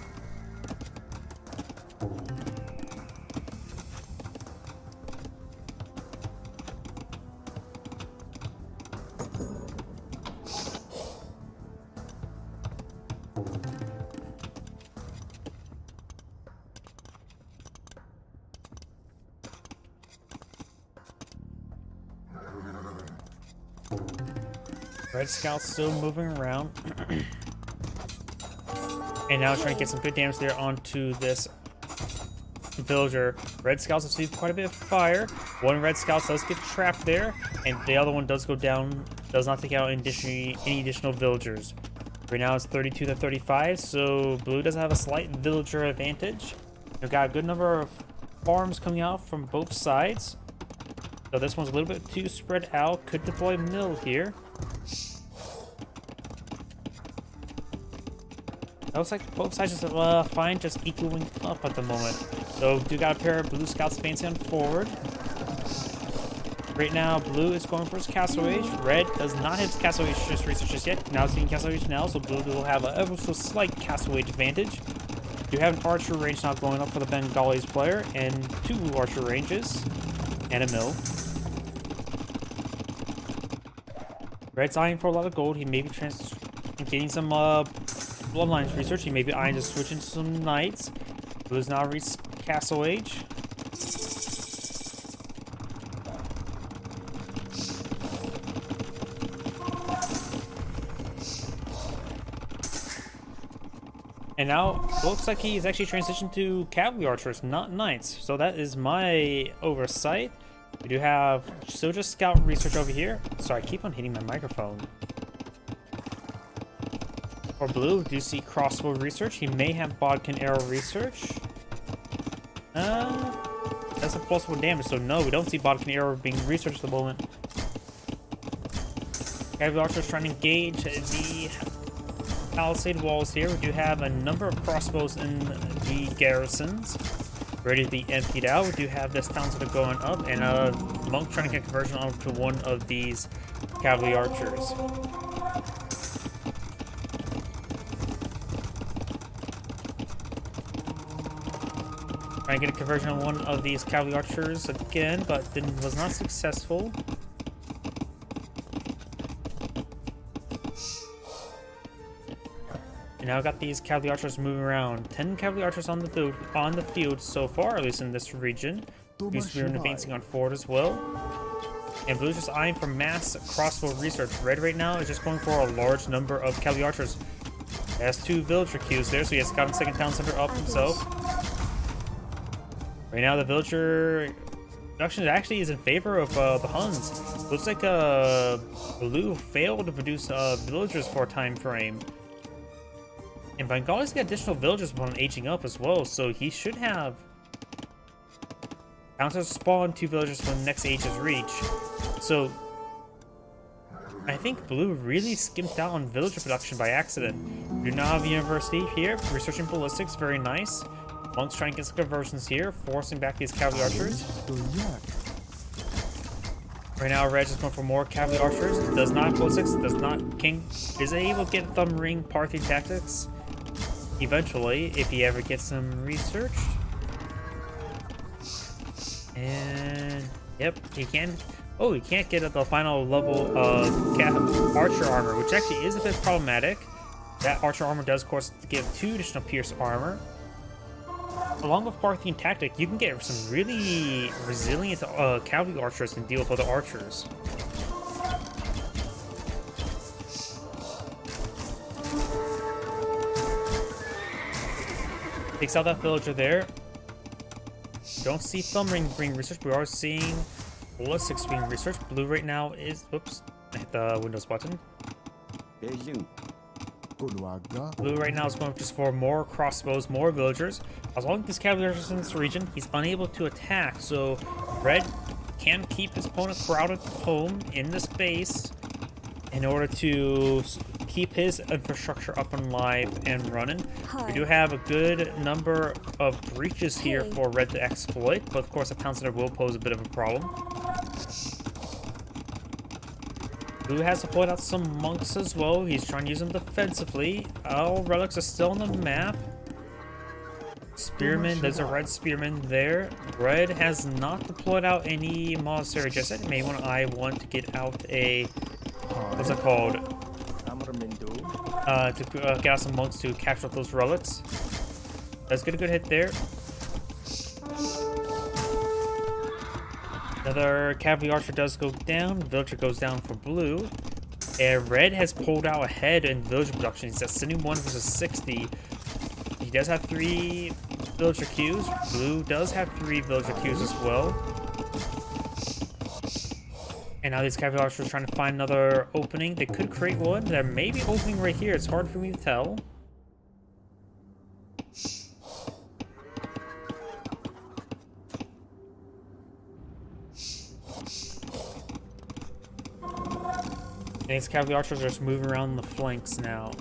Red Scout's still moving around. And now trying to get some good damage there onto this villager. Red Scouts have received quite a bit of fire. One Red Scout does get trapped there, and the other one does go down, does not take out any additional villagers. Right now it's 32 to 35, so blue does have a slight villager advantage. We've got a good number of farms coming out from both sides. So this one's a little bit too spread out. Could deploy mill here. Looks like both sides just fine, just equaling up at the moment. So do got a pair of blue scouts advancing on forward. Right now, blue is going for his Castle Age. Red does not have his Castle Age research just yet. Now it's getting Castle Age now, so blue will have a ever so slight Castle Age advantage. You have an archer range now going up for the Bengalis player, and 2 archer ranges, and a mill. Red's eyeing for a lot of gold. He may be getting some Bloodlines research. He may be eyeing to switch into some knights. Blue's now reached Castle Age. And now looks like he's actually transitioned to cavalry archers, not knights. So that is my oversight. We do have soldier scout research over here. Sorry, I keep on hitting my microphone. For blue, we do see crossbow research. He may have bodkin arrow research. That's a +1 damage, so no, we don't see bodkin arrow being researched at the moment. Cavalry archers trying to engage the palisade walls here. We do have a number of crossbows in the garrisons ready to be emptied out. We do have this town sort of going up, and a monk trying to get conversion onto one of these cavalry archers. Trying to get a conversion on one of these cavalry archers again, but was not successful. And now got these cavalry archers moving around. 10 cavalry archers on the field so far, at least in this region. Blue's spearmen advancing on forward as well. And blue's just eyeing for mass crossbow research. Red right now is just going for a large number of cavalry archers. He has 2 villager queues there, so he has got a second town center up himself. Right now, the villager production actually is in favor of the Huns. Looks like blue failed to produce villagers for a time frame. And Bengalis got additional villagers upon aging up as well, so he should have bound to spawn 2 villagers when the next age is reached. So I think blue really skimped out on villager production by accident. We do now have a university here, researching ballistics, very nice. Monks trying to get some conversions here, forcing back these cavalry archers. Right now, Red is going for more cavalry archers. Does not have ballistics, does not king. Is able to get thumb ring Parthian tactics eventually, if he ever gets them researched. And yep, he can. Oh, he can't get at the final level of archer armor, which actually is a bit problematic. That archer armor does, of course, give 2 additional pierce armor. Along with Parthian tactic, you can get some really resilient cavalry archers and deal with other archers. Takes out that villager there. Don't see thumb ring being researched. We are seeing ballistics being researched. Blue right now is. Oops, I hit the Windows button. Blue right now is going just for more crossbows, more villagers. As long as this cavalry is in this region, he's unable to attack. So red can keep his opponent crowded home in this base in order to keep his infrastructure up and live and running. We do have a good number of breaches here for red to exploit, but of course a town center will pose a bit of a problem. Blue has deployed out some monks as well. He's trying to use them defensively. All relics are still on the map. Spearman, there's a red spearman there. Red has not deployed out any monastery just yet. May want I want to get out a, what's it called? To get out some monks to capture those relics. Let's get a good hit there. Another cavalry archer does go down. Villager goes down for blue. And red has pulled out ahead in villager production. He's at 71 versus 60. He does have 3 villager queues. Blue does have 3 villager queues as well. And now these cavalry archers are trying to find another opening. They could create one. There may be an opening right here. It's hard for me to tell. These cavalry archers are just moving around the flanks now.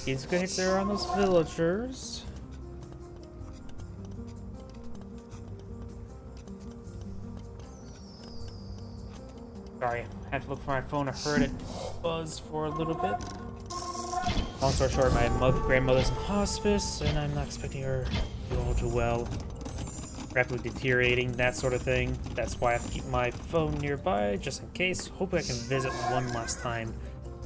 These good hits there on those villagers. Sorry, I had to look for my phone. I heard it buzz for a little bit. Long story short, my grandmother's in hospice, and I'm not expecting her to do all too well. Rapidly deteriorating, that sort of thing. That's why I have to keep my phone nearby, just in case. Hopefully I can visit one last time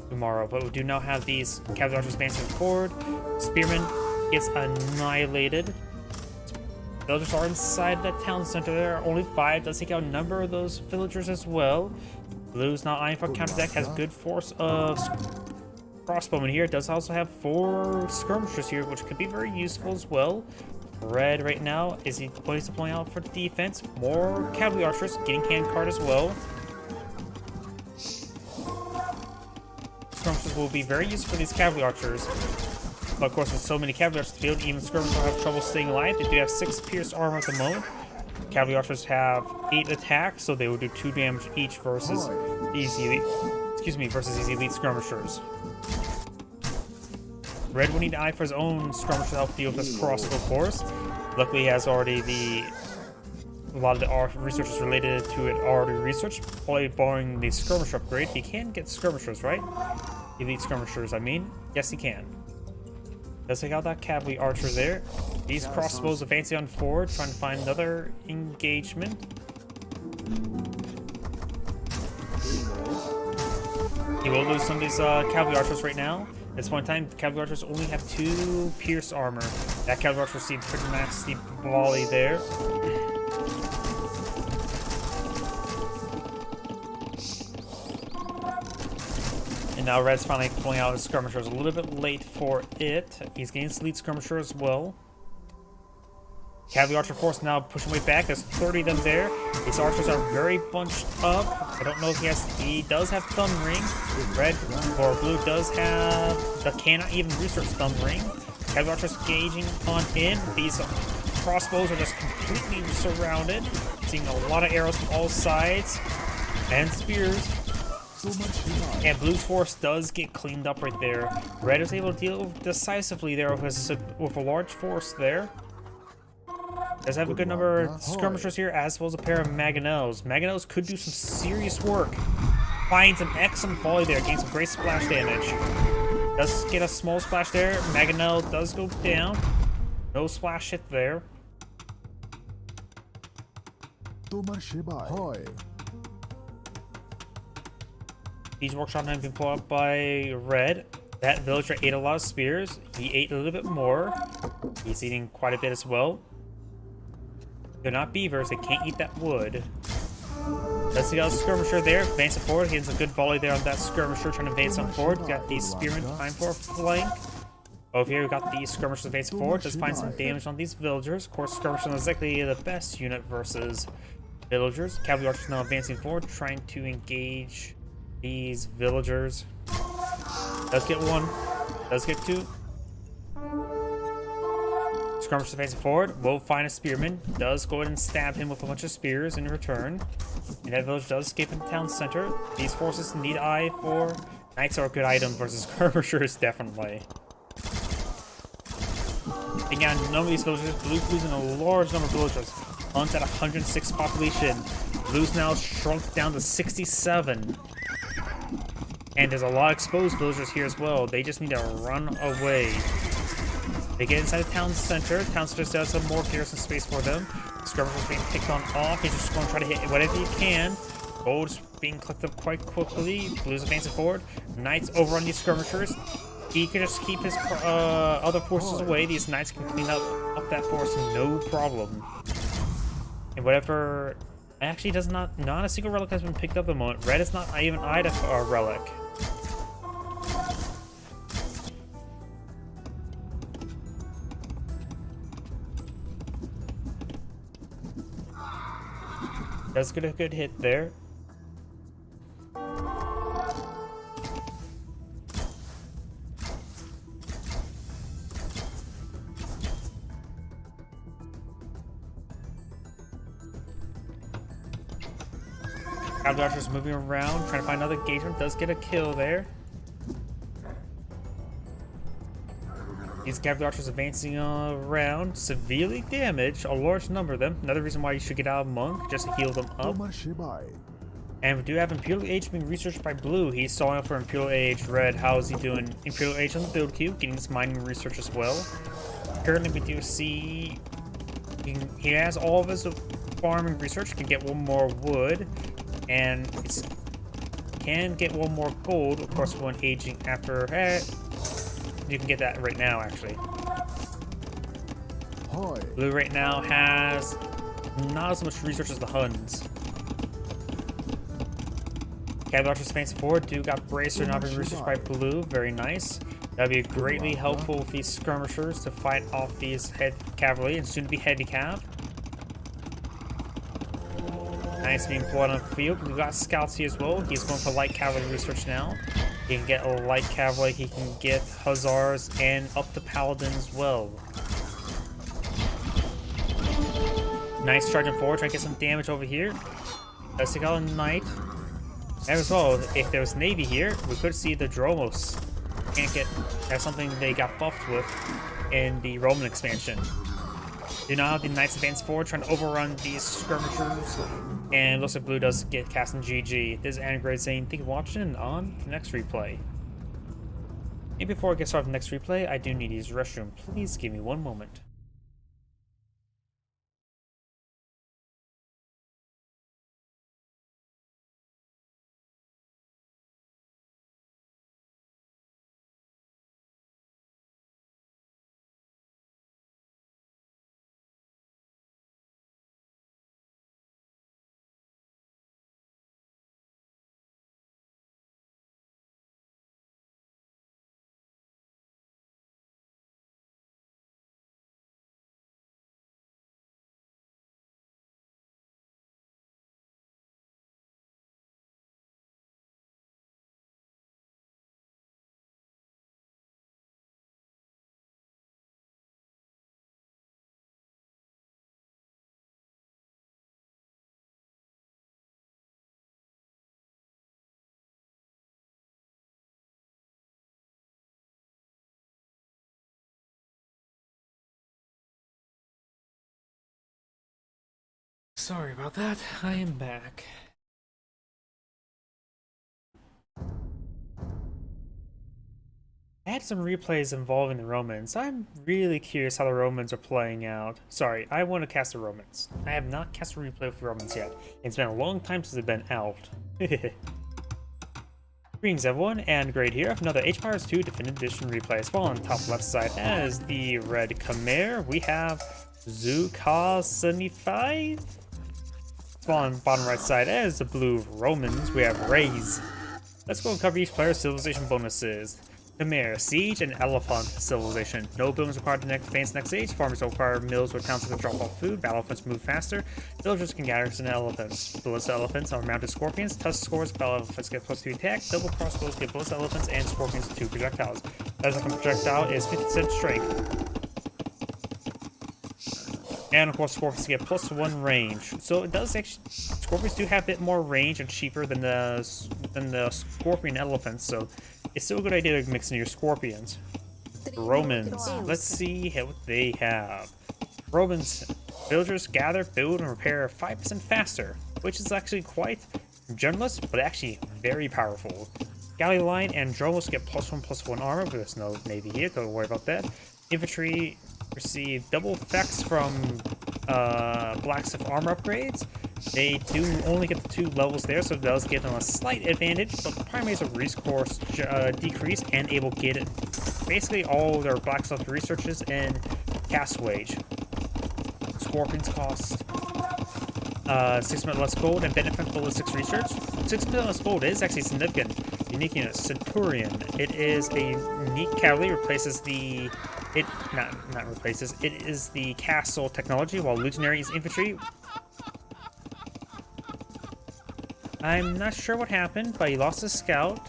tomorrow. But we do now have these cavalry archers advancing forward. Spearman gets annihilated. Villagers are inside that town center there. Only 5. Does take out a number of those villagers as well. Blue's not eyeing for counterattack. Has good force of crossbowmen here. Does also have 4 skirmishers here, which could be very useful as well. Red right now is he poised to point out for defense. More cavalry archers getting hand card as well. Skirmishers will be very useful for these cavalry archers. But of course, with so many cavalry archers in the field, even skirmishers will have trouble staying alive. They do have 6 pierced armor at the moment. Cavalry archers have 8 attacks, so they will do 2 damage each versus these elite, versus these elite skirmishers. Red will need to eye for his own skirmishers to help deal with this crossbow force. Luckily, he has already a lot of the researchers related to it already researched. Only barring the skirmisher upgrade, he can get skirmishers, right? Elite skirmishers, I mean. Yes, he can. Let's take out that cavalry archer there. These crossbows advancing on forward, trying to find another engagement. He will lose some of these cavalry archers right now. At this point in time, the cavalry archers only have 2 pierced armor. That cavalry archer received pretty nasty volley there. And now Red's finally pulling out his skirmishers. A little bit late for it. He's getting his lead skirmisher as well. Cavalry archer force now pushing way back. There's 30 of them there. These archers are very bunched up. I don't know if he does have thumb ring. Red or blue does have, but cannot even research thumb ring. Cavalry archers engaging on in. These crossbows are just completely surrounded. Seeing a lot of arrows from all sides and spears. And blue's force does get cleaned up right there. Red is able to deal decisively there with a large force there. Does have a good number of skirmishers here, as well as a pair of mangonels. Mangonels could do some serious work. Finds an excellent volley there, getting some great splash damage. Does get a small splash there. Mangonel does go down. No splash hit there. Siege workshop has been pulled up by Red. That villager ate a lot of spears. He ate a little bit more. He's eating quite a bit as well. They're not beavers, they can't eat that wood. Let's see how the skirmisher there, advancing forward. He has a good volley there on that skirmisher, trying to advance on forward. Got the spearmen time for a flank. Over here, we got the skirmishers advancing forward. Just find some damage on these villagers. Of course, skirmishers is likely the best unit versus villagers. Cavalry archers now advancing forward, trying to engage these villagers. Does get one. Does get two. Skirmishers advancing forward. Will find a spearman. Does go ahead and stab him with a bunch of spears in return. And that village does escape in the town center. These forces need eye for knights are a good item versus skirmishers, definitely. Again, none of these villagers. Blue's losing a large number of villagers. Hunt's at 106 population. Blue's now shrunk down to 67. And there's a lot of exposed villagers here as well. They just need to run away. They get inside the town center. Town center still has some more garrison space for them. Skirmishers being picked on off. He's just going to try to hit whatever he can. Gold's being collected up quite quickly. Blue's advancing forward. Knights overrun these skirmishers. He can just keep his other forces away. These knights can clean up that force, no problem. And whatever... Actually, does not a single relic has been picked up at the moment. Red is not even eyed a relic. Does get a good hit there. Cavalry archers moving around, trying to find another engagement. Does get a kill there. These cavalry archers advancing around, severely damaged, a large number of them. Another reason why you should get out of Monk, just to heal them up. And we do have Imperial Age being researched by Blue. He's stalling up for Imperial Age. Red, how is he doing? Imperial Age on the build queue, getting this mining research as well. Currently, we do see he has all of his farming research. Can get one more wood, and it's can get one more gold. Of course, when aging after. You can get that right now, actually. Blue right now has not as much research as the Huns. Cavalry archers fancy forward. Do got Bracer not being researched by Blue. Very nice. That'd be greatly helpful with these skirmishers to fight off these head cavalry and soon to be heavy cav. Nice being pulled on the field. We got scouts here as well. He's going for light cavalry research now. He can get a light cavalry, he can get hussars, and up to paladin as well. Nice charging forward, trying to get some damage over here. Let's take out a knight. And as well, if there was navy here, we could see the Dromos. Can't get, that's something they got buffed with in the Roman expansion. You know how the knights advance forward, trying to overrun these skirmishers. And looks like Blue does get cast in GG. This is Anagrade saying, thank you for watching on the next replay. And before I get started with the next replay, I do need to use the restroom. Please give me one moment. Sorry about that, I am back. I had some replays involving the Romans. I'm really curious how the Romans are playing out. Sorry, I want to cast the Romans. I have not cast a replay with the Romans yet. It's been a long time since they've been out. Greetings everyone, and Great here. Another Age of Empires 2 Definitive Edition replay. As well on the top left side as the Red Khmer, we have Zukar 75. On bottom right side as the Blue Romans, we have Rays. Let's go and cover each player's civilization bonuses. Khmer, Siege, and Elephant Civilization. No buildings required to advance next stage. Farmers don't require mills or towns to drop off food. Battle elephants move faster. Villagers can garrison elephants. Ballista elephants are mounted scorpions. Tusk scores, battle elephants get +2 attack. Double crossbows give ballista elephants and scorpions 2 projectiles. As a projectile is 50% strength. And of course, scorpions get +1 range. So it does actually. Scorpions do have a bit more range and cheaper than the scorpion elephants. So it's still a good idea to mix in your scorpions. Romans. Let's see what they have. Romans. Villagers gather, build, and repair 5% faster, which is actually quite generous, but actually very powerful. Galley line and drones get +1/+1 armor, but there's no navy here. Don't worry about that. Infantry receive double effects from blacksmith armor upgrades. They do only get the 2 levels there, so it does give them a slight advantage, but the primary is a resource decrease and able to get basically all their blacksmith researches in cast wage. Scorpions cost 6% less gold and benefit from ballistics research. 6% less gold is actually significant. Unique unit, Centurion. It is a unique cavalry, replaces the not replaces. It is the castle technology, while legionary is infantry. I'm not sure what happened, but he lost his scout.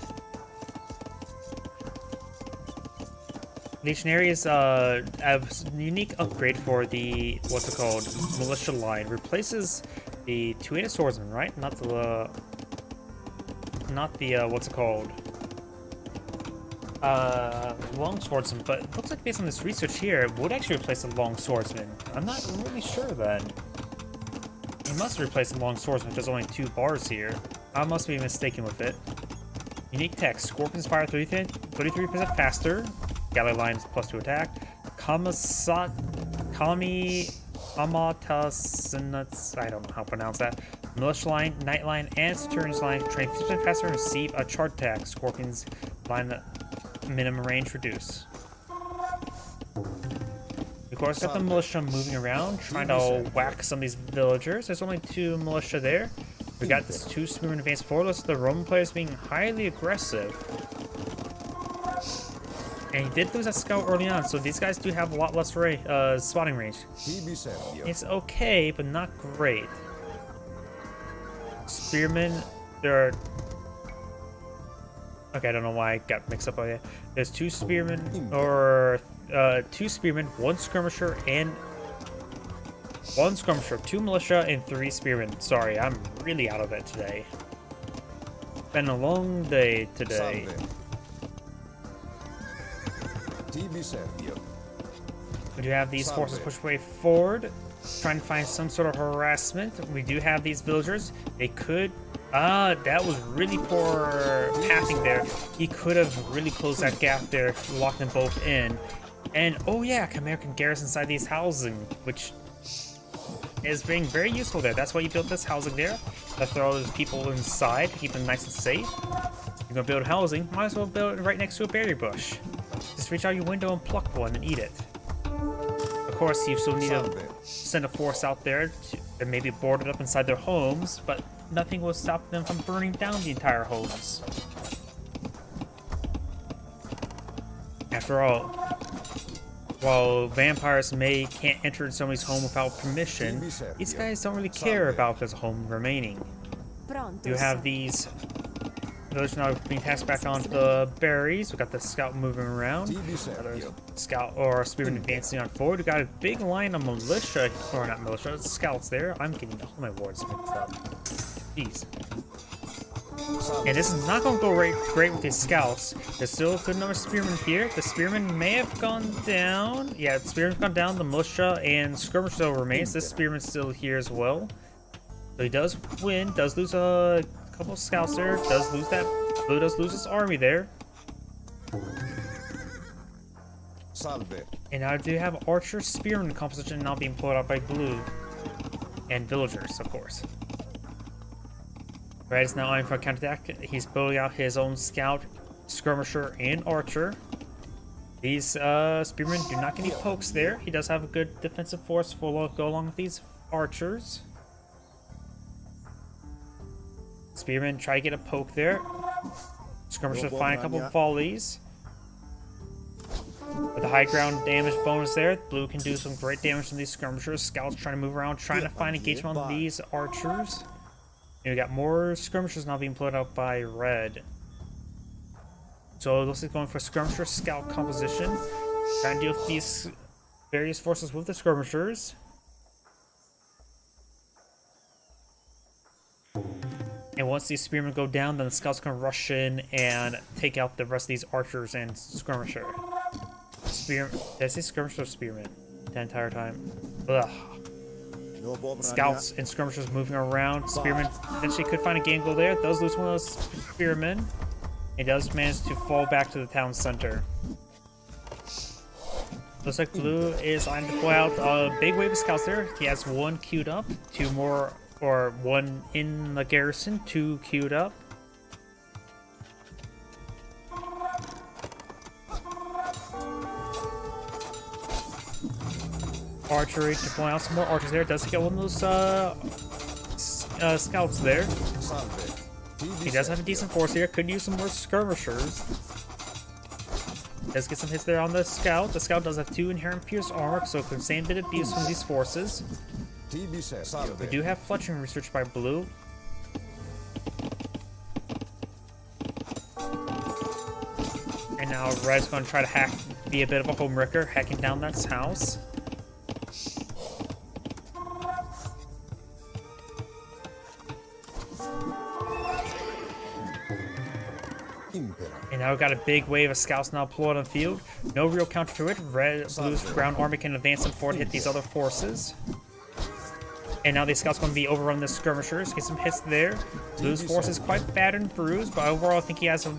Legionary is a unique upgrade for the militia line. Replaces the two-handed swordsman, right? Not the long swordsman, but it looks like based on this research here, it would actually replace the long swordsman. I'm not really sure then. He must replace the long swordsman, which has only 2 bars here. I must be mistaken with it. Unique text: Scorpions fire 33% faster. Galley line is +2 attack. Amatasinats, I don't know how to pronounce that. Militia line, Night line, and Centurion's line train 50% faster and receive a charge attack. Scorpions line minimum range reduce. Of course, got the militia moving around, trying to whack some of these villagers. There's only 2 militia there. We got this 2 spearmen advance forward. Let's the Roman players being highly aggressive. And he did lose that scout early on, so these guys do have a lot less spotting range. It's okay, but not great. Spearmen, there are... Okay, I don't know why I got mixed up on that. There's 2 spearmen, or 2 spearmen, 1 skirmisher, and 1 skirmisher, 2 militia, and 3 spearmen. Sorry, I'm really out of it today. Been a long day today. We do have these forces push way forward, trying to find some sort of harassment. We do have these villagers. They could... that was really poor pathing there. He could have really closed that gap there, locked them both in. And, oh yeah, Khmer can garrison inside these housing, which is being very useful there. That's why you built this housing there, to throw those people inside, to keep them nice and safe. You're gonna build housing, might as well build it right next to a berry bush. Just reach out your window and pluck one and eat it. Of course, you still need to send a force out there to maybe board it up inside their homes, but nothing will stop them from burning down the entire homes. After all, while vampires can't enter somebody's home without permission, these guys don't really care about if there's a home remaining. You have these village now being passed back onto the berries. We got the scout moving around. Scout or spearman advancing on forward. We got a big line of militia, or not militia, scouts there. I'm getting all my words mixed up. Jeez. And this is not going to go great with these scouts. There's still a good number of spearmen here. The spearmen may have gone down. Yeah, the spearmen's gone down. The militia and skirmish still remains. This spearman's still here as well. So he does win. Does lose a couple of scouts there. Does lose that. Blue does lose his army there. And I do have archer spearman composition now being pulled out by blue. And villagers, of course. Red is now eyeing for a counterattack. He's building out his own scout, skirmisher, and archer. These spearmen do not get any pokes there. He does have a good defensive force for go along with these archers. Spearmen try to get a poke there. Skirmisher find a couple of volleys. With the high ground damage bonus there, blue can do some great damage to these skirmishers. Scouts trying to move around, trying to find engagement on these archers. And we got more skirmishers now being put out by red. So it looks like going for skirmisher scout composition. Trying to deal with these various forces with the skirmishers. And once these spearmen go down, then the scouts can rush in and take out the rest of these archers and skirmisher. Did I say skirmisher or spearmen the entire time? Ugh. Scouts and skirmishers moving around. Spearmen eventually could find a game goal there. Does lose one of those spearmen. He does manage to fall back to the town center. Looks like blue is on to pull out a big wave of scouts there. He has one queued up, two more, or one in the garrison, two queued up. Archery to point out some more archers there. Does get one of those scouts there. He does have a decent force here. Could use some more skirmishers. Does get some hits there on the scout. The scout does have 2 inherent pierce armor, so can stand a bit of abuse from these forces. We do have fletching research by blue. And now red's going to try to be a bit of a homewrecker, hacking down that house. And now we've got a big wave of scouts now deployed on the field. No real counter to it. Blue's ground army can advance them forward, hit these other forces. And now these scouts going to be overrun the skirmishers. Get some hits there. Blue's force is quite bad and bruised, but overall I think he has a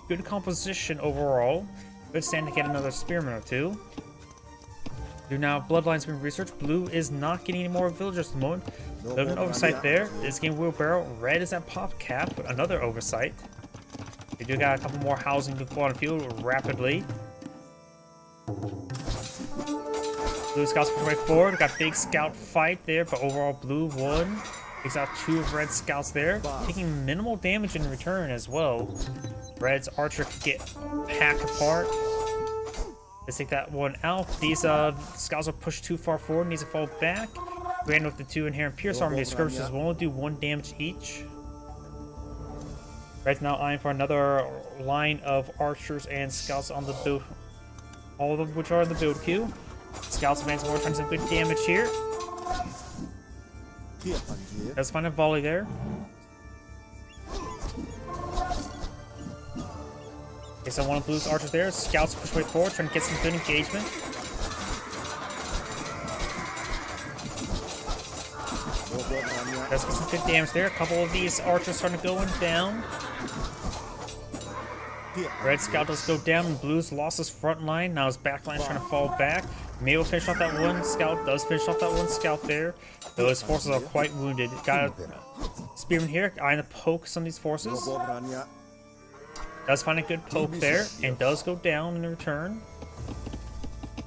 good composition overall. Good stand to get another spearman or two. Do now bloodlines being researched. Blue is not getting any more villagers at the moment. Bit of an oversight there. This game wheelbarrow. Red is at pop cap. Another oversight. They do got a couple more housing to pull on the field rapidly. Blue scouts push way forward. Got big scout fight there, but overall blue won. Takes out 2 of red scouts there, taking minimal damage in return as well. Red's archer could get hacked apart. Let's take that one out. These scouts are pushed too far forward, needs to fall back. Grand with the 2 inherent pierce armor, these skirmishers will only do 1 damage each. Red's now eyeing for another line of archers and scouts on the build, all of them which are in the build queue. Scouts advance more, trying some good damage here. Let's find a volley there. Okay, so one of Blue's archers there. Scouts push way forward, trying to get some good engagement. Let's get some good damage there. A couple of these archers starting to go down. Red scout does go down, and Blue's lost his front line. Now his back line is trying to fall back. Maybe we'll finish off that one scout. Does finish off that one scout there. Though his forces are quite wounded. Got a spearman here, eyeing to poke some of these forces. Does find a good poke there, and does go down in return.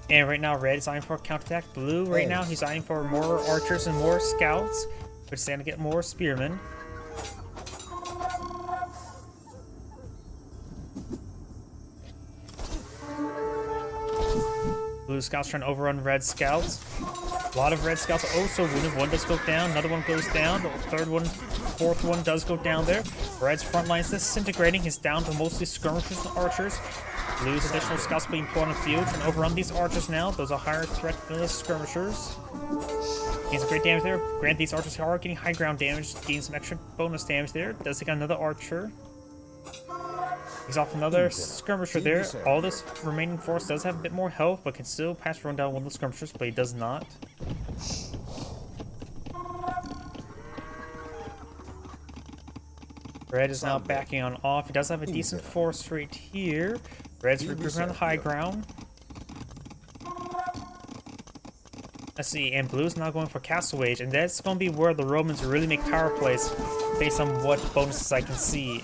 And right now, red is eyeing for a counterattack. Blue, right now, he's eyeing for more archers and more scouts. But stand to get more spearmen. Blue scouts trying to overrun red scouts. A lot of red scouts are also wounded. One does go down, another one goes down. The third one, fourth one does go down there. Red's front line is disintegrating. He's down to mostly skirmishers and archers. Blue's additional scouts being put on the field and overrun these archers now. Those are higher threat than the skirmishers. Gains some great damage there. Grant these archers are getting high ground damage. Gains some extra bonus damage there. Does take another archer. He's off another skirmisher there. All this remaining force does have a bit more health, but can still pass run down one of the skirmishers, but he does not. Red is now backing on off. He does have a decent force right here. Red's regrouping on the high ground. Let's see, and Blue's now going for Castle Age, and that's going to be where the Romans really make power plays based on what bonuses I can see.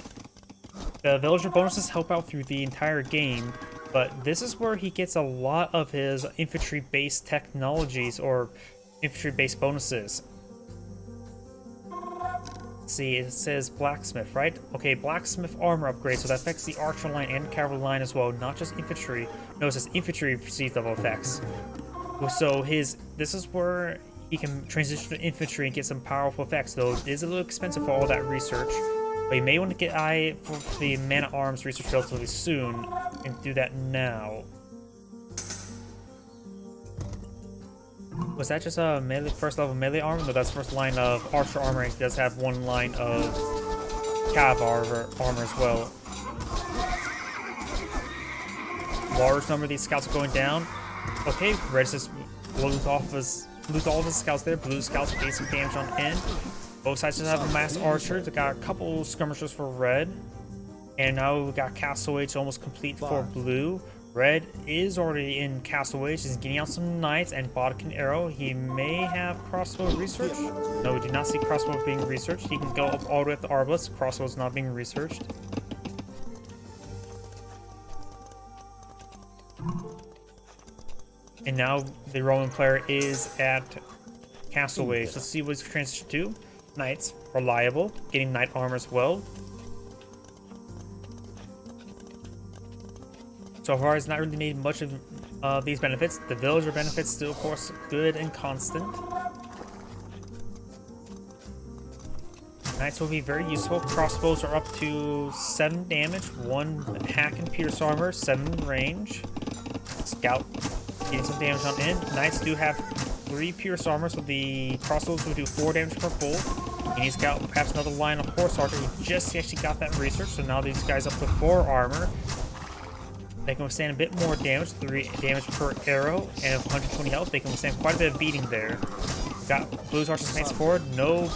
The villager bonuses help out through the entire game, but this is where he gets a lot of his infantry-based technologies or infantry-based bonuses. see, it says blacksmith, right? Okay, blacksmith armor upgrade, so that affects the archer line and cavalry line as well, not just infantry. No, it says infantry receives double effects. So this is where he can transition to infantry and get some powerful effects, though it is a little expensive for all that research. But you may want to get eye for the man-at-arms research relatively soon, and do that now. Was that just a melee, first level melee armor? No, that's first line of archer armor. It does have one line of cav armor as well. Large number of these scouts are going down. Okay, red just lose all of his scouts there. Blue scouts gain some damage on end. Both sides just have a mass archers. They got a couple skirmishers for red. And now we got Castle Age almost complete for blue. Red is already in Castle Age. He's getting out some knights and Bodkin Arrow. He may have crossbow research. No, we do not see crossbow being researched. He can go up all the way up to Arbalest. Crossbow is not being researched. And now the Roman player is at Castle Age. Let's see what he's transitioned to. Knights, reliable, getting knight armor as well. So far, it's not really made much of these benefits. The villager benefits still, of course, good and constant. Knights will be very useful. Crossbows are up to 7 damage, 1 hack and pierce armor, 7 range. Scout getting some damage on end. Knights do have 3 pierce armor, so the crossbows will do 4 damage per bolt. And he's got perhaps another line of horse archer. He just actually got that research, so now these guys up to 4 armor. They can withstand a bit more damage, 3 damage per arrow, and 120 health. They can withstand quite a bit of beating there. Got Blue's Archer's Knights forward, no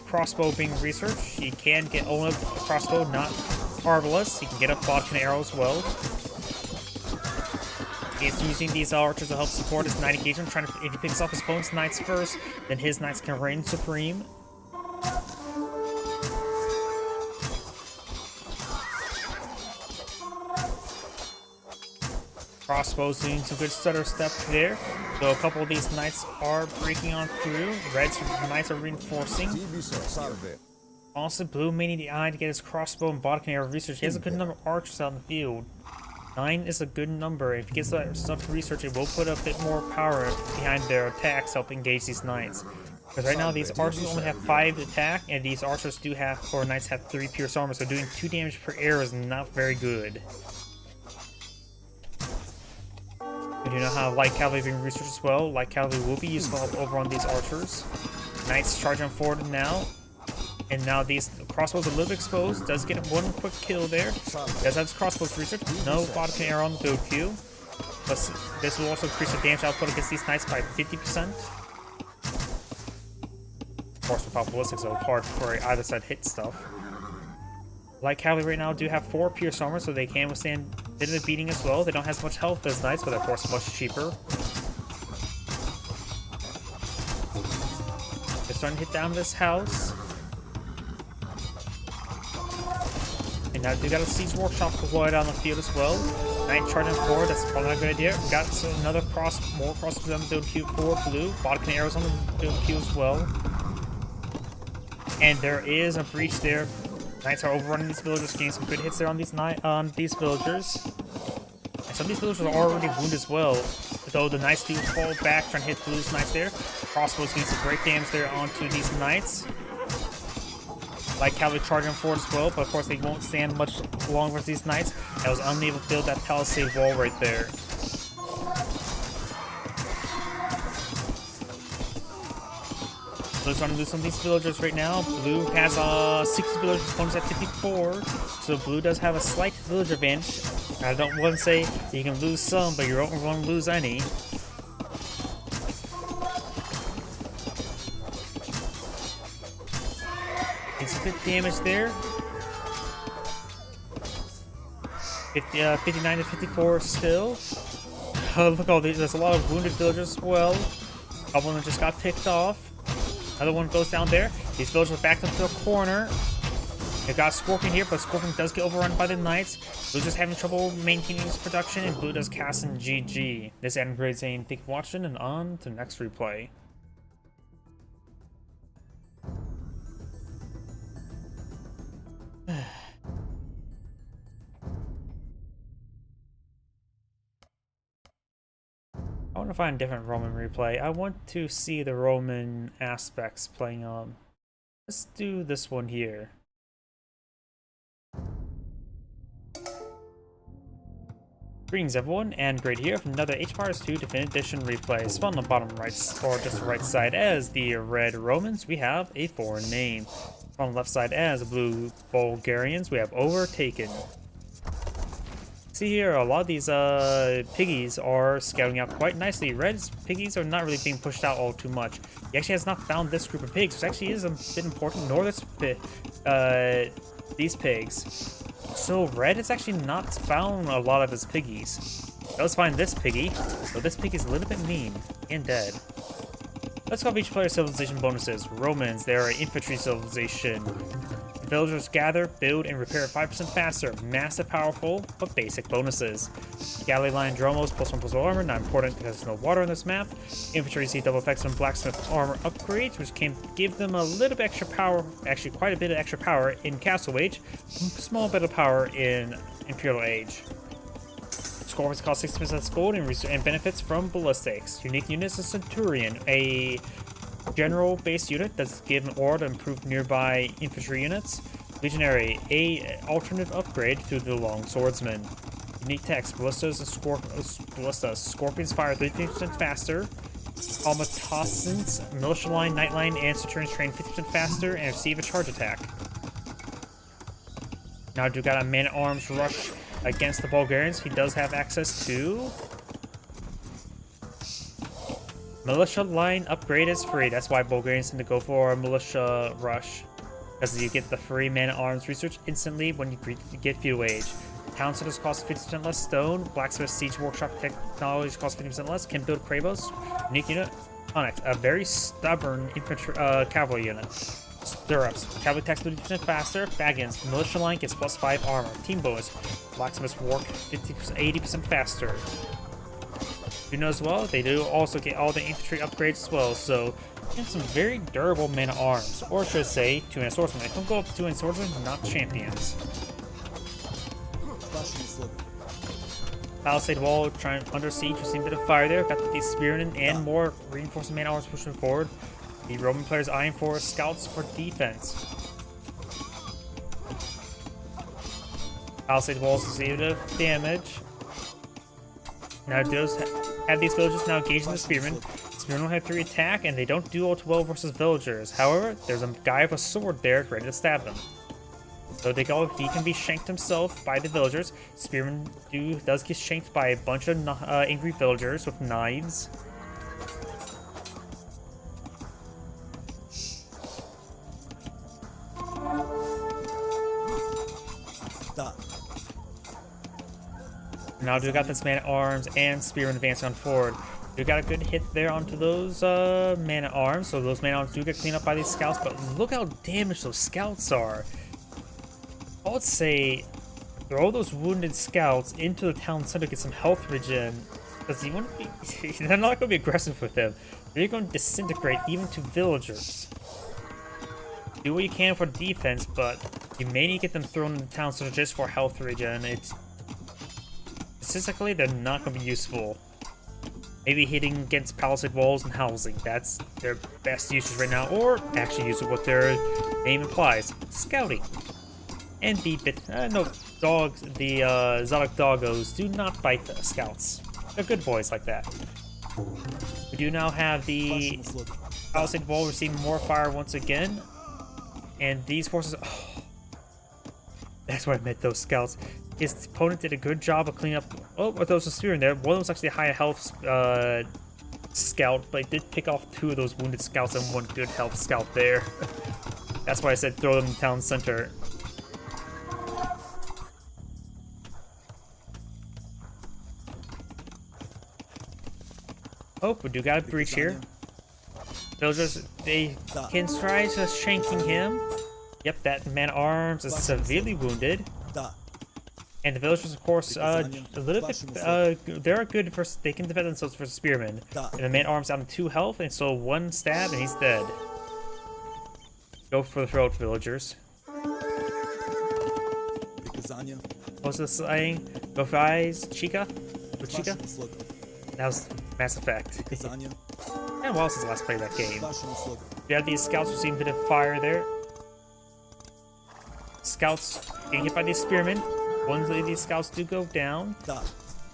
crossbow being researched. He can get only a crossbow, not Arbalest. He can get up Bodkin Arrow as well. He's using these archers to help support his knight engagement, trying to, if he picks off his opponent's knights first, then his knights can reign supreme. Crossbows doing some good stutter step there. So a couple of these knights are breaking on through. Red's knights are reinforcing. Also, Blue may need the eye to get his crossbow and Bodkin Arrow research. He has a good number of archers out in the field. 9 is a good number. If he gets that stuff to research, it will put a bit more power behind their attacks, help engage these knights. Because right now these archers only have 5 attack, and these archers do have, or knights have 3 pierce armor, so doing 2 damage per arrow is not very good. We do not have light cavalry being researched as well. Light cavalry will be useful over on these archers. Knights charging forward now. And now these crossbows are a little bit exposed. Does get one quick kill there. Does have his crossbows researched. No Bodkin Arrow on the build queue. But this will also increase the damage output against these knights by 50%. Of course, with ballistics, so hard for either side hit stuff. Light cavalry right now do have 4 pierce armor, so they can withstand a bit of beating as well. They don't have as much health as knights, but of course much cheaper. They're starting to hit down this house. And now they got a siege workshop deployed on the field as well. Knight charging forward, that's probably not a good idea. We got another more crossbows on the build queue for blue. Bodkin Arrows on the build queue as well. And there is a breach there. Knights are overrunning these villagers, getting some good hits there on these villagers. And some of these villagers are already wounded as well. Though the knights do fall back, trying to hit blue's knights there. Crossbows getting some great damage there onto these knights. Light cavalry charging forward as well, but of course they won't stand much long with these knights. I was unable to build that palisade wall right there. Blue's trying to lose some of these villagers right now. Blue has 60 villagers, opponents at 54, so Blue does have a slight village advantage. I don't want to say you can lose some, but you don't want to lose any. It's a good damage there. 59 to 54 still. Look at all these. There's a lot of wounded villagers as well. A couple of them just got picked off. Another one goes down there. These villagers are backed into a corner. They got Scorpion here, but Scorpion does get overrun by the knights. Blue just having trouble maintaining his production, and Blue does cast in GG. This is Adam Grade saying thank you for watching, and on to the next replay. I want to find a different Roman replay. I want to see the Roman aspects playing on. Let's do this one here. Greetings everyone, and Great here from another HPowers 2 Definitive Edition replay. Spawn on the bottom right, or just the right side as the red Romans, we have a foreign name. On the left side as the blue Bulgarians, we have overtaken. See here, a lot of these piggies are scouting out quite nicely. Red's piggies are not really being pushed out all too much. He actually has not found this group of pigs, which actually is a bit important, nor these pigs. So Red has actually not found a lot of his piggies. Let's find this piggy, though this pig is a little bit mean and dead. Let's go over each player's civilization bonuses. Romans, they are an infantry civilization. Villagers gather, build, and repair 5% faster. Massive, powerful, but basic bonuses. Galley line Dromos, +1/+1 armor, not important because there's no water on this map. Infantry see double effects on blacksmith armor upgrades, which can give them a little bit extra power, actually quite a bit of extra power in Castle Age, small bit of power in Imperial Age. Scorpions cost 60% gold and benefits from ballistics. Unique units is Centurion, a general-based unit that's given aura to improve nearby infantry units. Legionary, a alternative upgrade to the long swordsman. Unique text: ballistas and scorpions fire 13% faster. Almatasans, militia line, night line, and centurions train 50% faster and receive a charge attack. Now I do got a man-at-arms rush against the Bulgarians. He does have access to militia line upgrade is free. That's why Bulgarians tend to go for a militia rush, because you get the free man-at-arms research instantly when you get feudal age. Town centers cost 50% less stone. Blacksmith siege workshop technology costs 50% less. Can build Krabos. Unique unit. Onyx, a very stubborn infantry cavalry unit. Stirrups, cavalry attacks 50% faster. Baggins, militia line gets +5 armor. Team bonus, blacksmith's work 80% faster. You know as well, they do also get all the infantry upgrades as well, so you have some very durable men-at-arms, or should I say, two-handed swordsmen. They don't go up to two-handed swordsmen, not champions. Palisade wall trying under siege, we've seen a bit of fire there. Got the spearmen and more reinforcing man-at-arms pushing forward. The Roman players eyeing for scouts for defense. Palisade walls receive a bit of damage. Now those have these villagers now engaging the spearmen. Spearmen will have 3 attack, and they don't do all too well versus villagers. However, there's a guy with a sword there ready to stab them. So he can be shanked himself by the villagers. Spearman does get shanked by a bunch of angry villagers with knives. Now do got this man-at-arms and spearman advancing on forward. We got a good hit there onto those man-at-arms, so those man-at-arms do get cleaned up by these scouts, but look how damaged those scouts are. I would say throw those wounded scouts into the town center to get some health regen, because you wouldn't be, they're not going to be aggressive with them. They're going to disintegrate even to villagers. Do what you can for defense, but you may need to get them thrown in the town center just for health regen. Statistically, they're not going to be useful. Maybe hitting against palisade walls and housing. That's their best usage right now. Or actually use what their name implies. Scouting. And the dogs, the Zadok doggos do not bite the scouts. They're good boys like that. We do now have the palisade wall receiving more fire once again. And these forces... Oh, that's what I meant, those scouts. His opponent did a good job of cleaning up... Oh, there was a spear in there. One of them was actually a high health scout, but he did pick off 2 of those wounded scouts and 1 good health scout there. That's why I said throw them in the town center. Oh, we do got a breach here. Villagers, they can try just shanking him. Yep, that man-at-arms is severely wounded. And the villagers, of course, a little bit, they're good for, they can defend themselves versus spearmen. And the man-at-arms down to 2 health, and so 1 stab, and he's dead. Go for the throat, villagers. most of the saying? Both eyes, Chica? Was Chica? That was Mass Effect. And well since last played that game. We have these scouts receiving a bit of fire there. Scouts getting hit by the spearmen. One of these scouts do go down.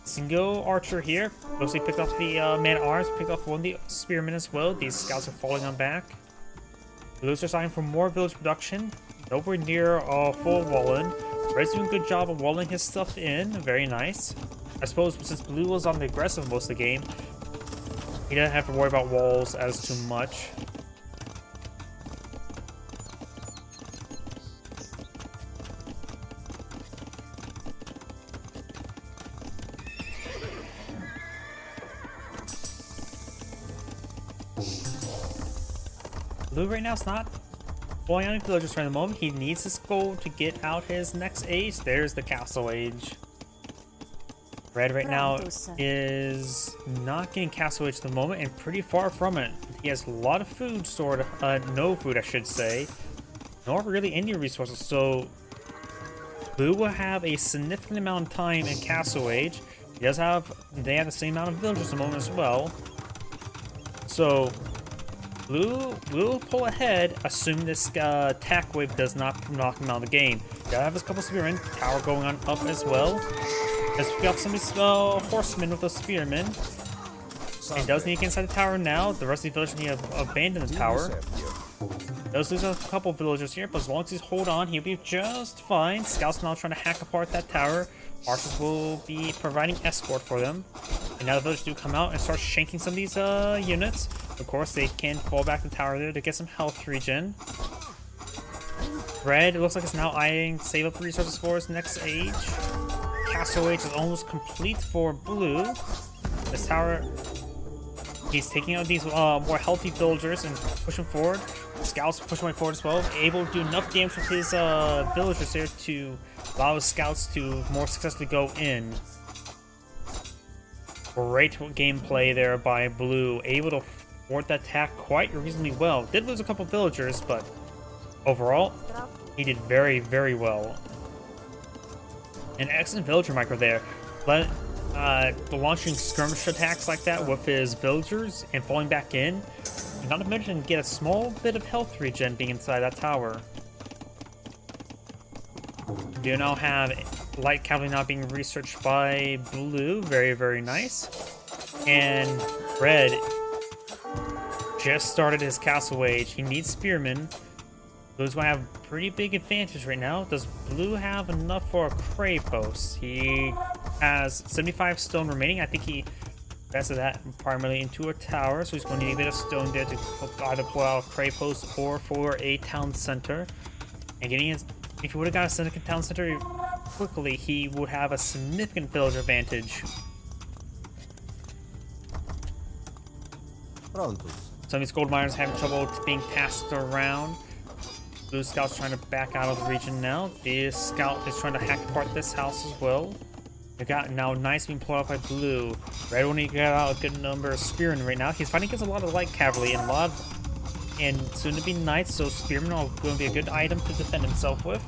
Single archer here. Mostly picked off the man-at-arms, picked off one of the spearmen as well. These scouts are falling on back. Blues are signing for more village production. Nowhere near full walling. Red's doing a good job of walling his stuff in. Very nice. I suppose since Blue was on the aggressive most of the game, he doesn't have to worry about walls as too much. Blue right now is not going on villagers for the moment. He needs his gold to get out his next age. There's the castle age. Red right now is not getting castle age at the moment and pretty far from it. He has a lot of food stored, no food I should say, nor really any resources. So Blue will have a significant amount of time in castle age. They have the same amount of villagers at the moment as well. So Blue will pull ahead, assuming this attack wave does not knock him out of the game. Gotta have his couple spearmen, tower going on up as well. As we got some of these horsemen with those spearmen. He does need to get inside the tower now. The rest of the villagers need to abandon the tower. Does lose a couple villagers here, but as long as he's hold on, he'll be just fine. Scouts now trying to hack apart that tower. Archers will be providing escort for them. And now the villagers do come out and start shanking some of these units. Of course, they can fall back the tower there to get some health regen. Red, it looks like it's now eyeing save up resources for his next age. Castle age is almost complete for Blue. This tower, he's taking out these more healthy villagers and pushing forward. Scouts pushing way forward as well, able to do enough damage with his villagers there to allow his scouts to more successfully go in. Great gameplay there by Blue, able to thwart that attack quite reasonably well. Did lose a couple villagers, but overall, he did very, very well. An excellent villager micro there. But launching skirmish attacks like that with his villagers and falling back in, and not to mention get a small bit of health regen being inside that tower. We do now have light cavalry now being researched by Blue. Very, very nice. And Red just started his castle age. He needs spearmen. Blue's going to have a pretty big advantage right now. Does Blue have enough for a Cray post? He has 75 stone remaining. I think he invested that primarily into a tower, so he's going to need a bit of stone there to either pull out a Cray post or for a town center. And getting his, if he would have got a Syndicate town center quickly, he would have a significant villager advantage. Some of these gold miners having trouble being passed around. Blue Scout's trying to back out of the region now. The Scout is trying to hack apart this house as well. They got now nice being pulled out by Blue. Red only got out a good number of spearmen right now. He's fighting against a lot of light cavalry and a lot of, and soon to be knights, so spearmen are going to be a good item to defend himself with.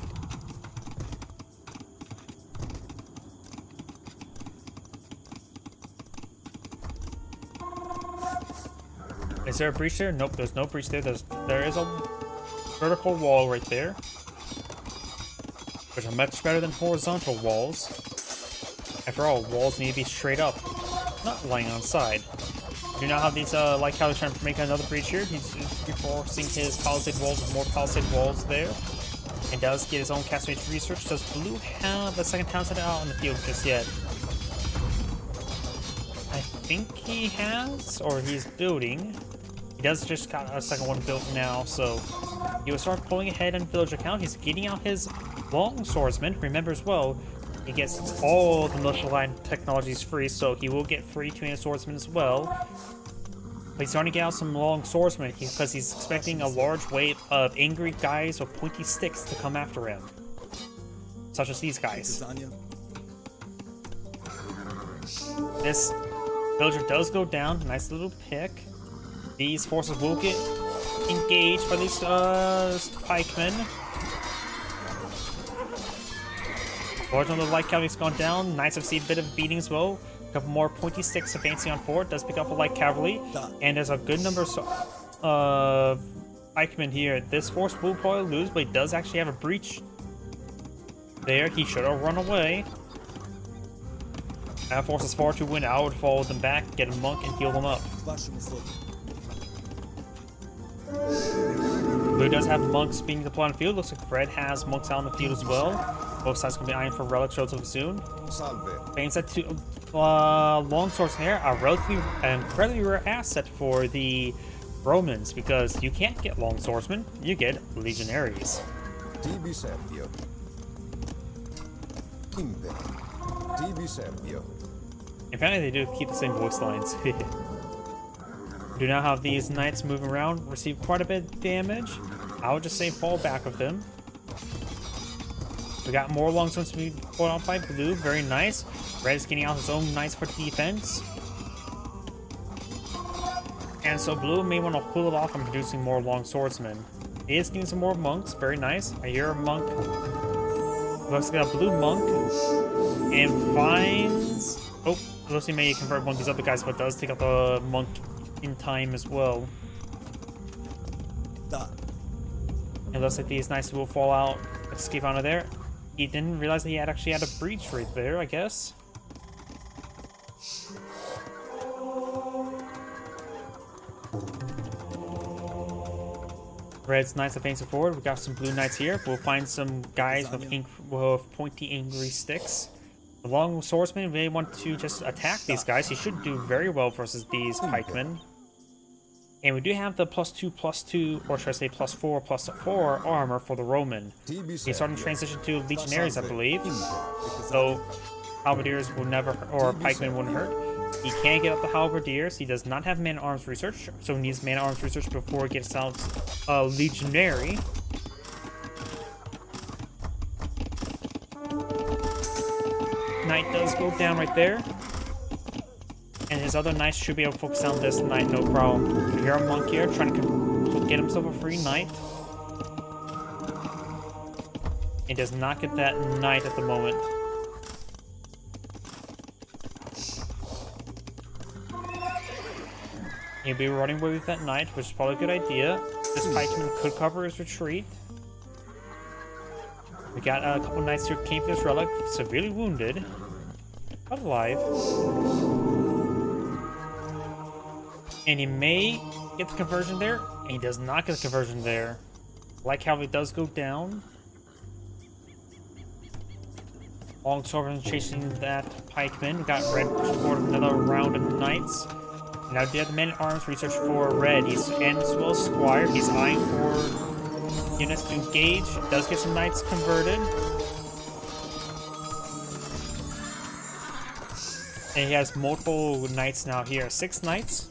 Is there a breach there? Nope, there's no breach there. There is a vertical wall right there, which are much better than horizontal walls. After all, walls need to be straight up, not lying on side. We do now have these light cavalry trying to make another breach here. He's reinforcing his palisade walls with more palisade walls there, and does get his own castle age research. Does Blue have a second town center out in the field just yet? I think he has, or he's building. He does just got a second one built now, so he will start pulling ahead on villager count. He's getting out his long swordsman. Remember as well, he gets all the militia line technologies free, so he will get free two-handed swordsman as well. But he's starting to get out some long swordsmen because he's expecting a large wave of angry guys with pointy sticks to come after him, such as these guys. This villager does go down. Nice little pick. These forces will get engaged by these pikemen. Fortunately, the light cavalry's gone down. Knights have seen a bit of beating as well. A couple more pointy sticks advancing on forward. Does pick up a light cavalry. And there's a good number of pikemen here. This force will probably lose, but he does actually have a breach there. He should have run away. That force is far too win. I would follow them back, get a monk, and heal them up. Blue does have monks being deployed on the field. Looks like red has monks out on the field as well. Both sides going to be eyeing for relics relatively soon. Being said to long swords here, a relatively incredibly rare asset for the Romans because you can't get long swordsmen, you get legionaries. Apparently they do keep the same voice lines. Do now have these knights moving around, receive quite a bit of damage. I would just say fall back with them. We got more longswords to be pulled out by blue, very nice. Red is getting out his own knights for defense. And so blue may want to cool it off and producing more long swordsmen. He is getting some more monks, very nice. I hear a monk. Looks like a blue monk. And finds... Oh, looks like he may convert one of these other guys, but does take out the monk in time as well. It looks like these knights will fall out, escape out of there. He didn't realize that he had actually had a breach right there, I guess. Red's knights advancing forward. We got some blue knights here. We'll find some guys with pointy angry sticks. The long swordsman may want to just attack these guys. He should do very well versus these pikemen. And we do have the +2/+2, or should I say +4/+4 armor for the Roman. He's starting to transition to legionaries, I believe. So halberdiers will never, or pikemen wouldn't hurt. He can't get up the halberdiers. He does not have man-at-arms research, so he needs man-at-arms research before he gets out legionary. Knight does go down right there. And his other knights should be able to focus on this knight, no problem. We hear a monk here trying to get himself a free knight. He does not get that knight at the moment. He'll be running away with that knight, which is probably a good idea. This pikeman could cover his retreat. We got a couple knights who came for this relic, severely wounded, but alive. And he may get the conversion there, and he does not get the conversion there. Light cavalry does go down. Longswordman chasing that pikeman. We got red pushing forward another round of knights. Now the other man-at-arms research for red. He's and as well as squire. He's eyeing for units to engage. Does get some knights converted. And he has multiple knights now here. 6 knights.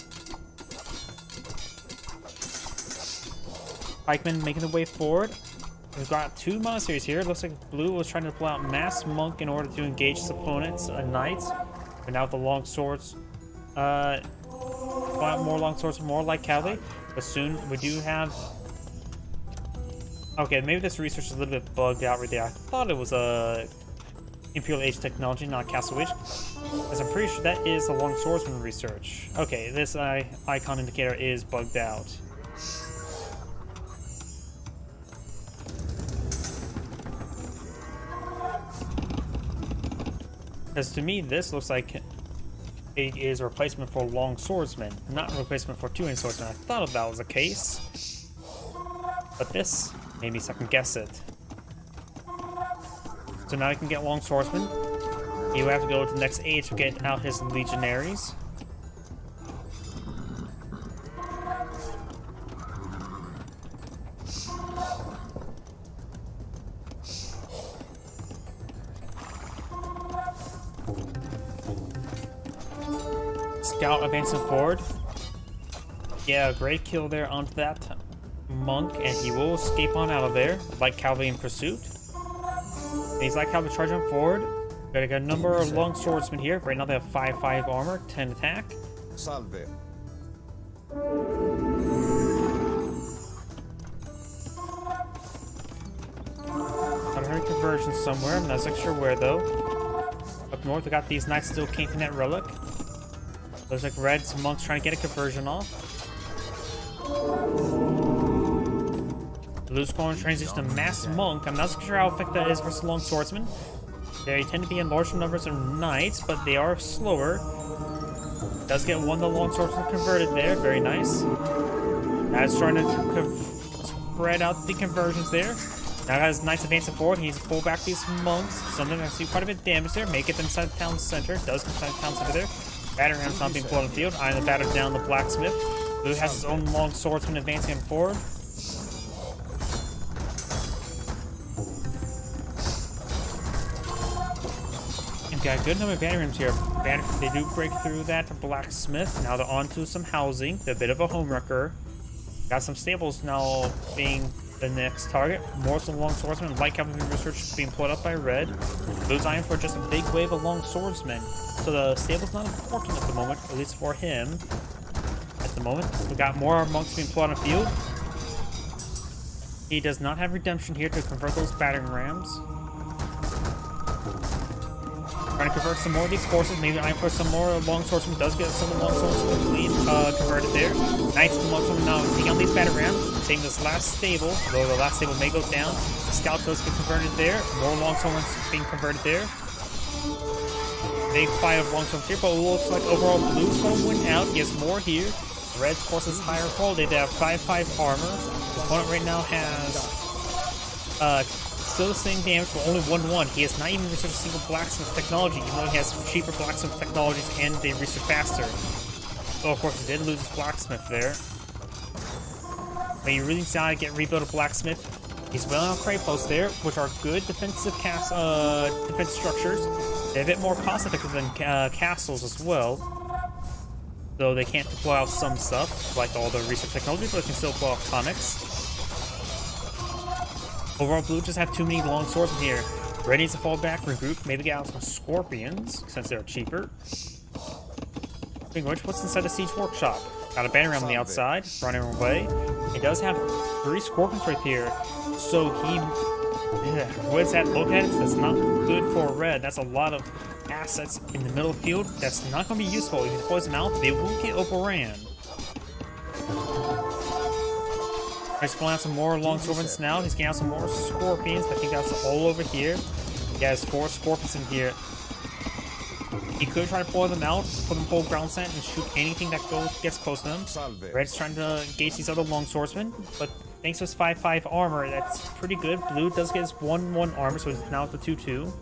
Pikemen making the way forward. We've got 2 monasteries here. It looks like blue was trying to pull out mass monk in order to engage his opponents, knights. But now with the long swords, more long swords, more light cavalry. But soon we do have. Okay, maybe this research is a little bit bugged out right there. I thought it was a Imperial Age technology, not Castle Age, because I'm pretty sure that is the long swordsman research. Okay, this icon indicator is bugged out. Because to me, this looks like it is a replacement for long swordsman, not a replacement for two-handed swordsman. I thought that was the case, but this made me second guess it. So now I can get long swordsman. You have to go to the next age to get out his legionaries. Scout advancing forward. Yeah, great kill there onto that monk, and he will escape on out of there. Light cavalry in pursuit. And he's light cavalry charging forward. Got a number of long swordsmen here. Right now they have 5/5 armor, 10 attack. Salve. conversion somewhere. I'm not exactly sure where though. Up north, we got these knights still camping that relic. Looks like Red's monks trying to get a conversion off. Blue's going to transition to mass monk. I'm not so sure how effective that is versus long swordsman. They tend to be in larger numbers of knights, but they are slower. Does get one of the long swordsmen converted there. Very nice. Now it's trying to spread out the conversions there. Now got his knights advancing forward. He's pulled back these monks. Something I see quite a bit of damage there. Make it inside the town center. Does get inside the town center there. Battering ram's not being pulled on the field. Iron the batter down the blacksmith. Blue has his own long swordsman advancing him forward. And got a good number of battering rams here. They do break through that blacksmith. Now they're onto some housing. They're a bit of a homewrecker. Got some stables now being the next target. More some long swordsmen. Light cavalry research being pulled up by Red. Blue's eyeing for just a big wave of long swordsmen. So the stable's not important at the moment, at least for him. At the moment, we got more monks being pulled on the field. He does not have redemption here to convert those battering rams. Trying to convert some more of these forces. Maybe eyeing for some more long swordsmen. Does get some long swordsmen converted there. Knights and monks are now taking out these battering rams. Taking this last stable, though the last stable may go down. Scout does get converted there. More long swordsmen being converted there. Big fight of long swords here, but it looks like overall Blue's going to win out. He has more here. Red's course is higher quality. They have 5/5 armor. His opponent right now has still the same damage, but only 1/1. He has not even researched a single blacksmith technology, even though he has cheaper blacksmith technologies and they research faster. So of course he did lose his blacksmith there. But you really need to get rebuild a blacksmith. He's building on crate posts there, which are good defensive defense structures. They're a bit more cost effective than castles as well. Though they can't deploy out some stuff, like all the research technology, but they can still pull out conics. Overall, Blue just have too many long swords in here. Red needs to fall back, regroup, maybe get out some scorpions, since they're cheaper. Speaking of which, what's inside the siege workshop? Got a banner on the outside, running away. He does have 3 scorpions right here, so he... what does that look at? That's not good for Red. That's a lot of assets in the middle of the field. That's not going to be useful. If he deploys them out, they will get overran. He's pulling out some more long swordsmen now. He's getting out some more scorpions. I think that's all over here. He has 4 scorpions in here. He could try to pull them out, put them full ground scent, and shoot anything that gets close to them. Red's trying to engage these other long swordsmen, but thanks to his 5/5 armor, that's pretty good. Blue does get his 1/1 armor, so he's now at the 2/2.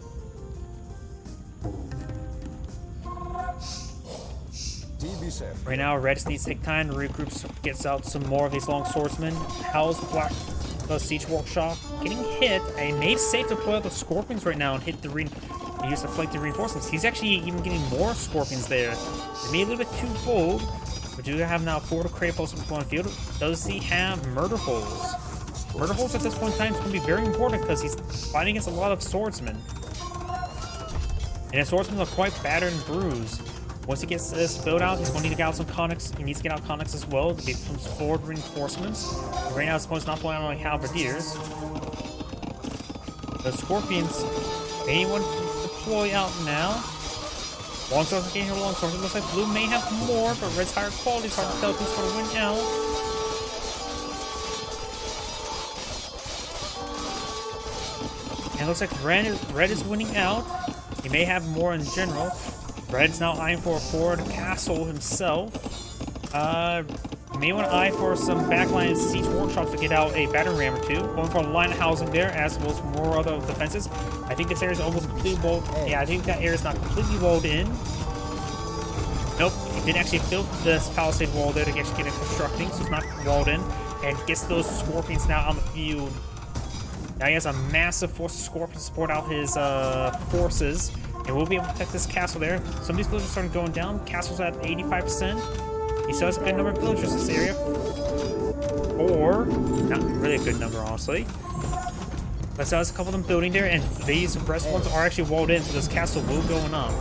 Right now, Red just needs to take time to regroup, so gets out some more of these long swordsmen. How's the siege workshop getting hit? I made safe to pull out the scorpions right now and hit the use the flank to reinforcements. He's actually even getting more scorpions there. It may be a little bit too bold. We do have now 4 crate posts on the field. Does he have murder holes? Murder holes at this point in time is going to be very important because he's fighting against a lot of swordsmen. And his swordsmen are quite battered and bruised. Once he gets this build out, he's going to need to get out some conics. He needs to get out conics as well to be some forward reinforcements. Right now, his opponent's not pulling out only halberdiers. The scorpions, anyone deploy out now? Long swords getting here, long swords. It looks like Blue may have more, but Red's higher quality. It's hard to tell who's going to win out. And it looks like Red is winning out. He may have more in general. Red's now eyeing for a forward castle himself. May want to eye for some backline siege workshops to get out a battering ram or 2. Going for a line of housing there, as well as more other defenses. I think this area is almost completely walled. Yeah, I think that area is not completely walled in. Nope, he didn't actually build this palisade wall there to actually get it constructing, so it's not walled in. And gets those scorpions now on the field. Now he has a massive force of scorpions to support out his forces. And we'll be able to protect this castle there. Some of these villagers are starting going down. Castle's at 85%. He still has a good number of villagers in this area. Or, not really a good number, honestly. But still has a couple of them building there, and these rest ones are actually walled in, so this castle will go up.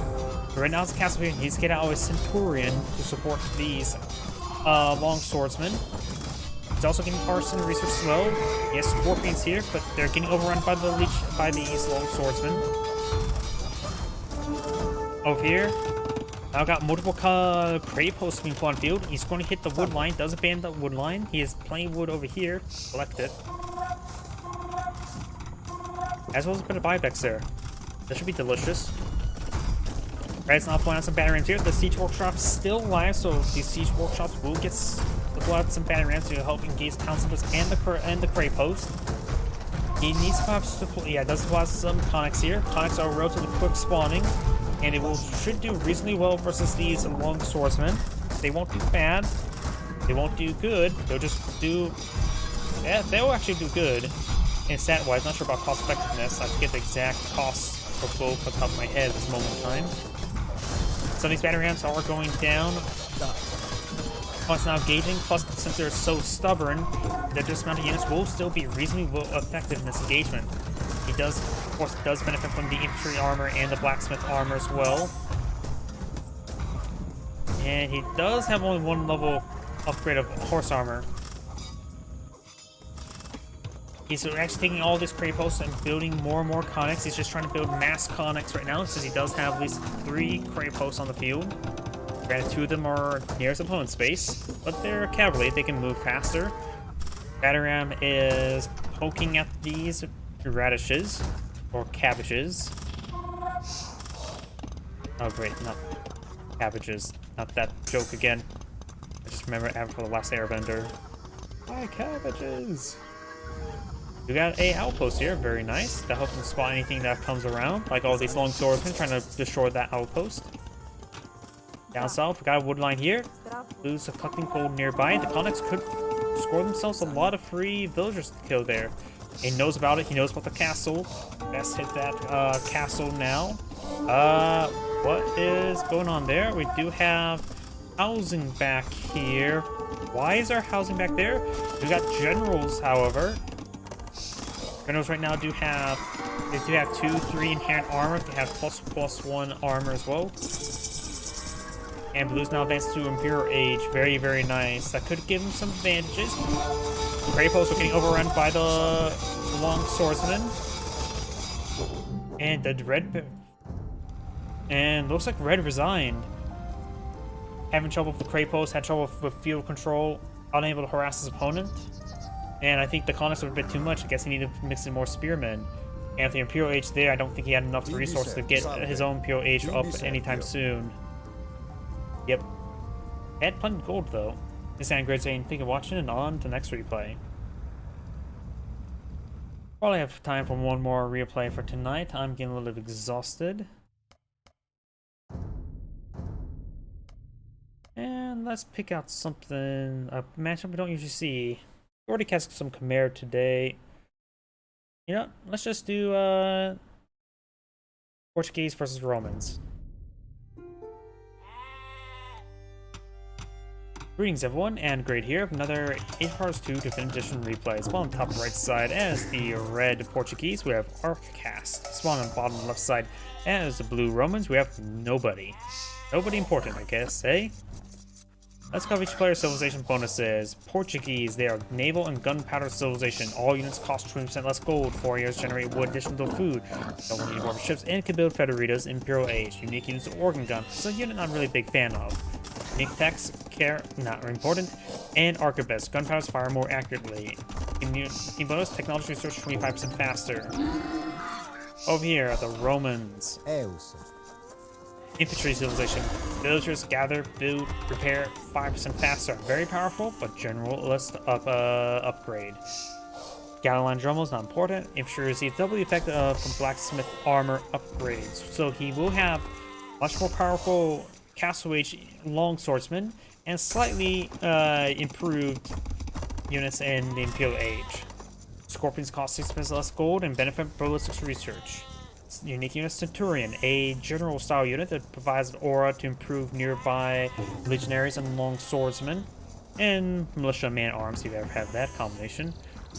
But right now, it's a castle here. He needs to get out a centurion to support these long swordsmen. He's also getting Arson research as well. He has Scorpions here, but they're getting overrun by these long swordsmen. Over here, now got multiple crate posts being put on field. He's going to hit the wood line. Does abandon the wood line. He has plenty of wood over here. Collect it. As well as a bit of buybacks there. That should be delicious. Red's now pulling out some battery rams here. The siege workshop's still alive, so these siege workshops will get pull out some battery rams to help engage town centers and the crate post. He needs perhaps to pull. Yeah, it does have some conics here. Conics are relatively quick spawning, and it should do reasonably well versus these long swordsmen. They won't do bad. They won't do good. They'll just do. Yeah, they'll actually do good. And stat-wise, not sure about cost effectiveness. I forget the exact cost for both off the top of my head at this moment in time. Some of these battery rams are going down. Plus now gauging, plus since they're so stubborn, their dismounted units will still be reasonably well effective in this engagement. He does, of course, benefit from the infantry armor and the blacksmith armor as well. And he does have only one level upgrade of horse armor. He's actually taking all these crate posts and building more and more conics. He's just trying to build mass conics right now, since he does have at least 3 crate posts on the field. Granted, 2 of them are near his opponent's base, but they're cavalry, they can move faster. Battery ram is poking at these radishes, or cabbages. Oh great, not cabbages, not that joke again. I just remember Avatar: The Last Airbender. Why cabbages? We got a outpost here, very nice. That helps him spot anything that comes around, like all these long swordsmen trying to destroy that outpost. Down south, we got a wood line here. Blues are collecting gold nearby. The conics could score themselves a lot of free villagers to kill there. He knows about it, he knows about the castle. Best hit that castle now. What is going on there? We do have housing back here. Why is our housing back there? We got generals, however. Generals right now do have 2/3 inherent armor. They have +1 armor as well. And blues now advanced to Imperial Age. Very, very nice. That could give him some advantages. Crate posts are getting overrun by the long swordsman. And the red. And looks like red resigned. Having trouble with the crate post, had trouble with field control, unable to harass his opponent. And I think the conics were a bit too much. I guess he needed to mix in more spearmen. And with the Imperial Age there, I don't think he had enough resources to get his own Imperial Age up anytime soon. Yep. Had plenty of gold though. This is Great saying, thank you for watching, and on to the next replay. Probably have time for one more replay for tonight. I'm getting a little bit exhausted. And let's pick out something, a matchup we don't usually see. We already cast some Khmer today. You know, let's just do Portuguese versus Romans. Greetings everyone, and Great here, another 8 Hearts 2 Definitive Edition replay. Spawn on the top right side as the red Portuguese, we have Archcast. Spawn on the bottom left side as the blue Romans, we have nobody. Nobody important, I guess, eh? Let's cover each player's civilization bonuses. Portuguese, they are naval and gunpowder civilization. All units cost 20% less gold. 4 years generate wood additional to food. Don't need more ships and can build Federitas. Imperial Age. Unique units of organ gun. So a unit I'm really a big fan of. Unique text, care, not important. And arquebus. Gunpowders fire more accurately. Team bonus, technology research 25% faster. Over here, the Romans. Infantry civilization. Villagers gather, build, repair 5% faster. Very powerful, but generalist upgrade. Gallon Drummel is not important. Infantry receives double the effect from blacksmith armor upgrades. So he will have much more powerful Castle Age long swordsman and slightly improved units in the Imperial Age. Scorpions cost 6% less gold and benefit ballistics research. Unique unit Centurion, a general style unit that provides an aura to improve nearby legionaries and long swordsmen, and militia man-arms if you ever have that combination.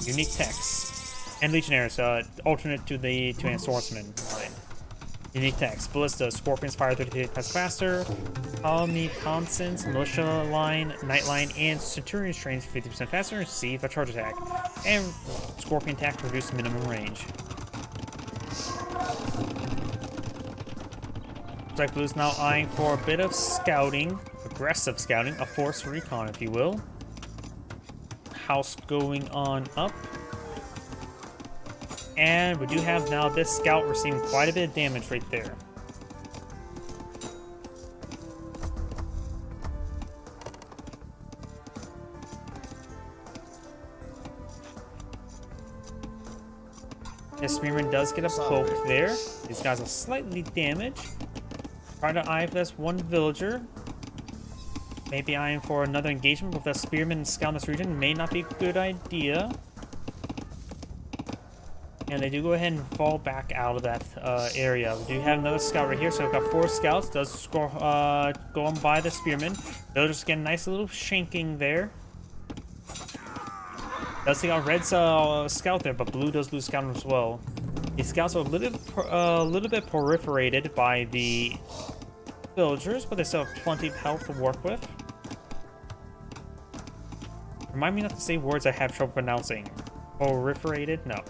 Unique text and legionaries, alternate to the two-hand swordsman line. Unique text. Ballista, Scorpions fire 33 times faster. Colony Thompson's Militia Line, Nightline, and Centurion trains 50% faster. Receive a charge attack. And Scorpion attack reduce minimum range. Looks like Blue's now eyeing for a bit of scouting. Aggressive scouting. A force recon, if you will. House going on up. And we do have now this scout receiving quite a bit of damage right there. The Spearman does get a poke there. These guys are slightly damaged. Try to eye for this one villager. Maybe eyeing for another engagement with the Spearman and scout in this region may not be a good idea. And they do go ahead and fall back out of that area. We do have another scout right here, so we've got 4 scouts. Does score, go on by the Spearman. They'll just get a nice little shanking there. Does take out Red's scout there, but Blue does lose scout as well. These scouts are a little bit proliferated by the villagers, but they still have plenty of health to work with. Remind me not to say words I have trouble pronouncing. Proliferated? No.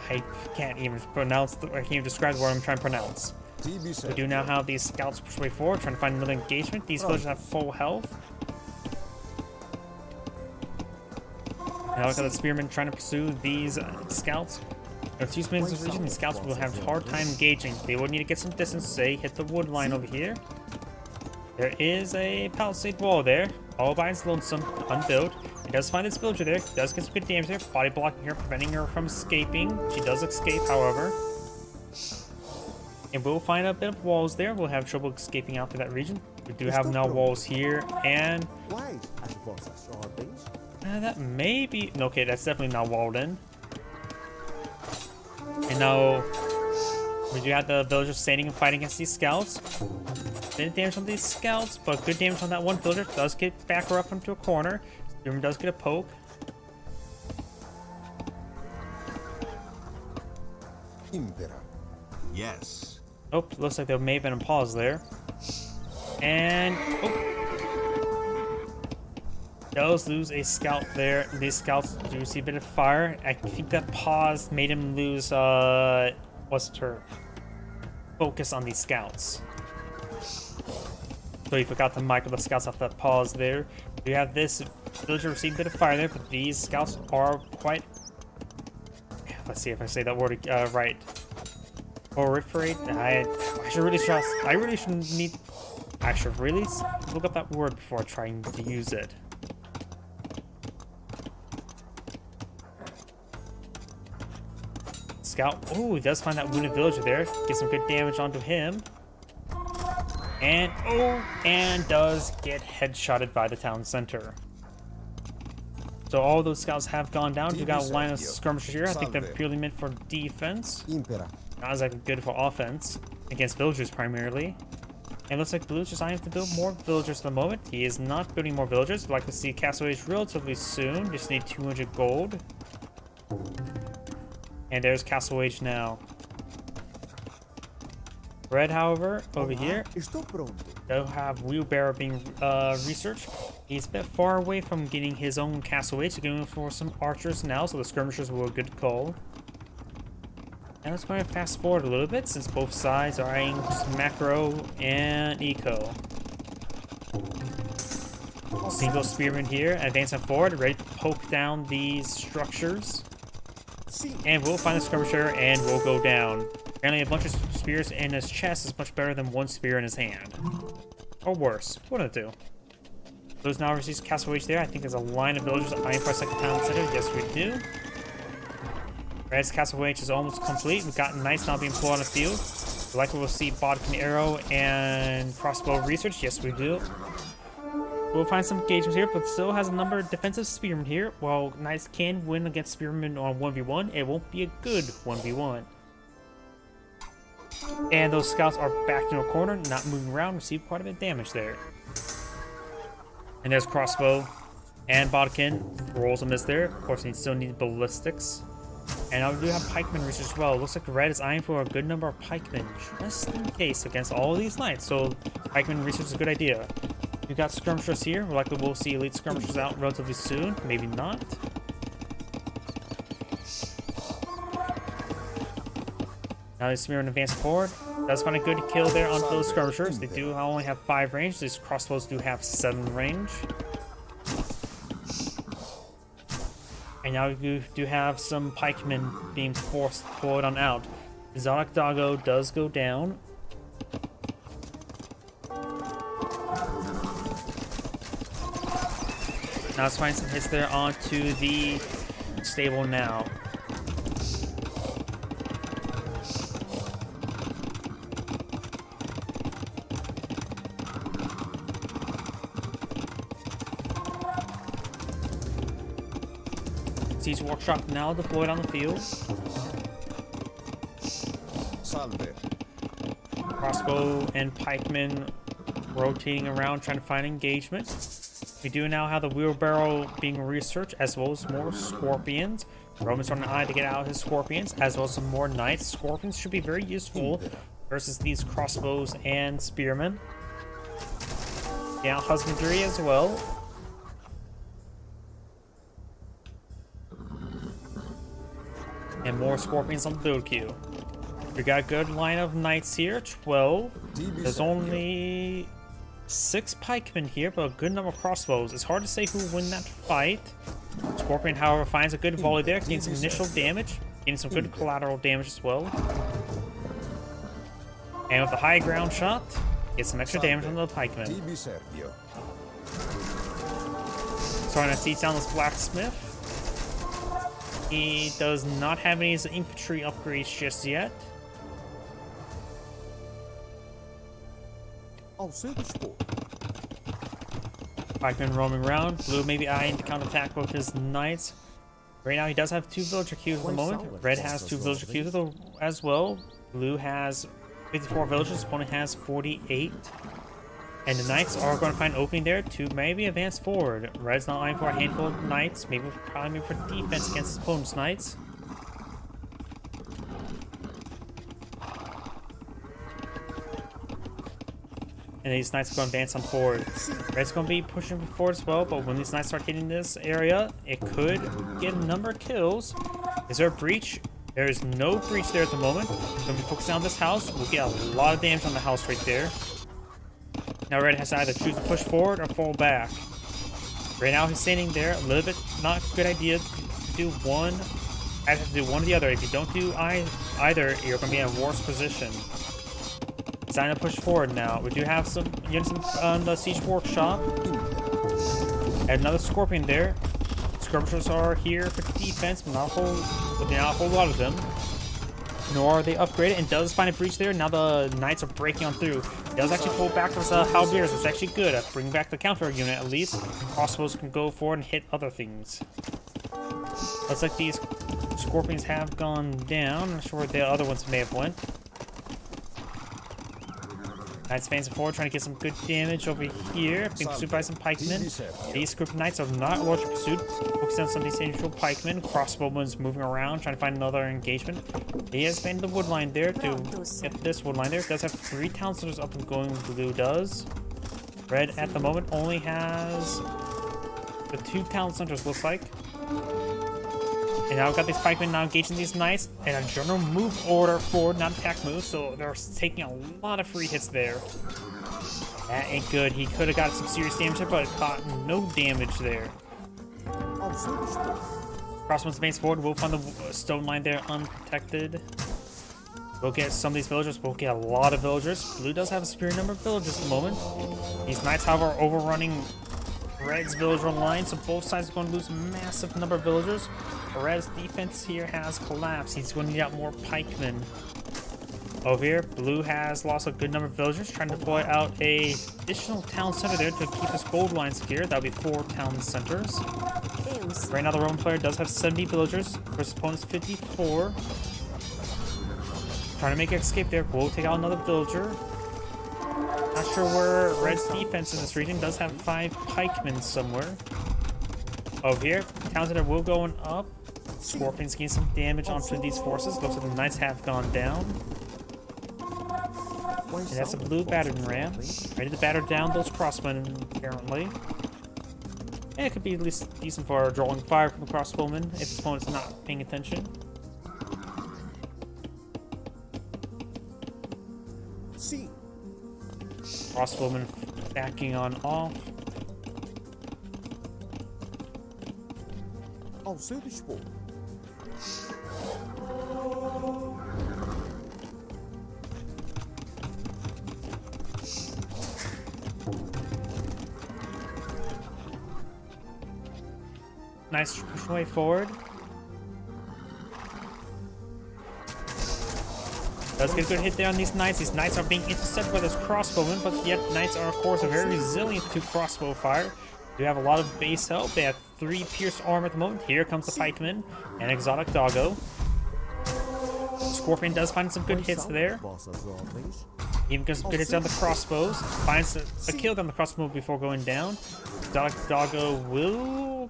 I can't even pronounce, I can't even describe the word I'm trying to pronounce. We do now have these scouts push way forward, trying to find another engagement. These villagers have full health. Now look at the Spearmen trying to pursue these scouts. If two Spearmen in this region, these scouts will have a hard time engaging. They will need to get some distance, say, hit the wood line over here. There is a palisade wall there, all by its lonesome, unbuilt. He does find this villager there, does get some good damage there, body blocking her, preventing her from escaping. She does escape, however. And we'll find a bit of walls there. We'll have trouble escaping out to that region. We do have now walls here, and that may be... Okay, that's definitely not walled in. And now we do have the villagers standing and fighting against these scouts. Bit of damage on these scouts, but good damage on that one villager. Does get back her up into a corner. Spearman does get a poke. Impera. Yes. Oh, looks like there may have been a pause there. And does lose a scout there. These scouts do see a bit of fire. I think that pause made him lose what's her focus on these scouts. So he forgot to micro the scouts off that pause there. We have this villager receive a bit of fire there, but these scouts are quite... Let's see if I say that word right. Proliferate. I should really trust. I really shouldn't need. I should really look up that word before trying to use it. Scout. Oh, he does find that wounded villager there. Get some good damage onto him. And does get headshotted by the town center. So all those scouts have gone down. We got a line of skirmishers here. I think they're purely meant for defense. Not exactly good for offense against villagers primarily. And it looks like Blue's just eyeing to build more villagers at the moment. He is not building more villagers. We'd like to see Castle Age relatively soon. Just need 200 gold. And there's Castle Age now. Red, however, over here, they'll have Wheelbarrow being researched. He's a bit far away from getting his own Castle Age, so going for some archers now, so the skirmishers were a good call. And let's go ahead and fast forward a little bit, since both sides are eyeing just macro and eco. Single spearman here, advancing forward, ready to poke down these structures. And we'll find the skirmisher, and we'll go down. Apparently a bunch of spears in his chest is much better than one spear in his hand. Or worse. One of the two. Those now receives Castle Age there. I think there's a line of villagers eyeing for a second town center. Yes, we do. Red's Castle Age is almost complete. We've got Knights now being pulled on the field. Likely we'll see Bodkin Arrow and Crossbow research. Yes, we do. We'll find some engagements here, but still has a number of defensive spearmen here. While Knights can win against spearmen on 1v1, it won't be a good 1v1. And those scouts are backed in a corner, not moving around, receive quite a bit of damage there. And there's Crossbow and Bodkin. Rolls a miss there. Of course, he still needs ballistics. And I do have pikemen research as well. Looks like red is eyeing for a good number of pikemen, just in case against all of these knights. So pikemen research is a good idea. We got skirmishers here. We're likely we'll see elite skirmishers out relatively soon. Maybe not. Now this Spearman advancing forward. Does find a good kill there on those skirmishers. They do only have 5 range. These crossbows do have 7 range. And now we do have some pikemen being forced forward on out. Zodiac Doggo does go down. Now let's find some hits there onto the stable now. Siege Workshop now deployed on the field. Salve. Crossbow and pikemen rotating around trying to find engagement. We do now have the wheelbarrow being researched, as well as more scorpions. Roman's on an eye to get out his scorpions, as well as some more knights. Scorpions should be very useful versus these crossbows and spearmen. Yeah, husbandry as well. And more scorpions on the build queue. We got a good line of knights here, 12. There's only 6 pikemen here, but a good number of crossbows. It's hard to say who will win that fight. Scorpion, however, finds a good volley there, getting some initial damage, getting some good collateral damage as well. And with the high ground shot, gets some extra damage on the pikemen. Starting to see down this blacksmith. He does not have any infantry upgrades just yet. Pikeman roaming around. Blue maybe eyeing to counterattack with his knights. Right now he does have 2 villager queues at the moment. Red has 2 villager queues as well. Blue has 54 villagers. Opponent has 48. And the knights are going to find an opening there to maybe advance forward. Red's not eyeing for a handful of knights. Probably for defense against his opponent's knights. And these knights are going to advance on forward. Red's going to be pushing forward as well, but when these knights start hitting this area, it could get a number of kills. Is there a breach? There is no breach there at the moment. We're going to be focusing on this house. We'll get a lot of damage on the house right there. Now Red has to either choose to push forward or fall back. Right now he's standing there, a little bit not a good idea to do one. I have to do one or the other. If you don't do either, you're going to be in a worse position. It's time to push forward now. We do have some units on the Siege Workshop. And another Scorpion there. Skirmishers are here for defense, but not a whole lot of them. Nor are they upgraded, and does find a breach there. Now the knights are breaking on through. Does actually pull back with halberds. It's actually good at bringing back the counter unit at least. Crossbows can go forward and hit other things. Looks like these scorpions have gone down. I'm not sure where the other ones may have went. Knights advancing forward, trying to get some good damage over here. Being pursued by some pikemen. These group of knights are not largely pursued. Focusing on some of these individual pikemen. Crossbowmen's moving around, trying to find another engagement. He has been the wood line there to get this wood line there. Does have 3 town centers up and going. Blue does. Red at the moment only has the 2 town centers, looks like. And now we've got these pikemen now engaging these knights in a general move order forward, not attack move, so they're taking a lot of free hits there. That ain't good. He could have got some serious damage there, but caught no damage there. Crossbows advance forward. We'll find the stone line there unprotected. We'll get some of these villagers. We'll get a lot of villagers. Blue does have a superior number of villagers at the moment. These knights, however, are overrunning Red's villager line, so both sides are going to lose a massive number of villagers. Red's defense here has collapsed. He's going to need out more pikemen. Over here, Blue has lost a good number of villagers, trying to deploy out a additional town center there to keep his gold line secure. That'll be 4 town centers. Right now, the Roman player does have 70 villagers versus opponent's 54. Trying to make an escape there. We'll take out another villager. Not sure where Red's defense in this region does have 5 pikemen somewhere. Over here, town center will go up. Scorpions gain some damage onto these forces. Looks like the knights have gone down. And that's a blue battering ram. Ready to batter down those crossbowmen, apparently. And it could be at least decent for drawing fire from the crossbowmen if his opponent's not paying attention. See. Crossbowmen backing on off. Ao seu dispor. Nice push way forward. Does get a good hit there on these knights. These knights are being intercepted by this crossbowman, but yet knights are of course very resilient to crossbow fire. They have a lot of base health. They have 3 pierced armor at the moment. Here comes the pikeman and exotic doggo. Scorpion does find some good hits there. Even gets some good hits on the crossbows. Finds a kill on the crossbow before going down. Exotic doggo will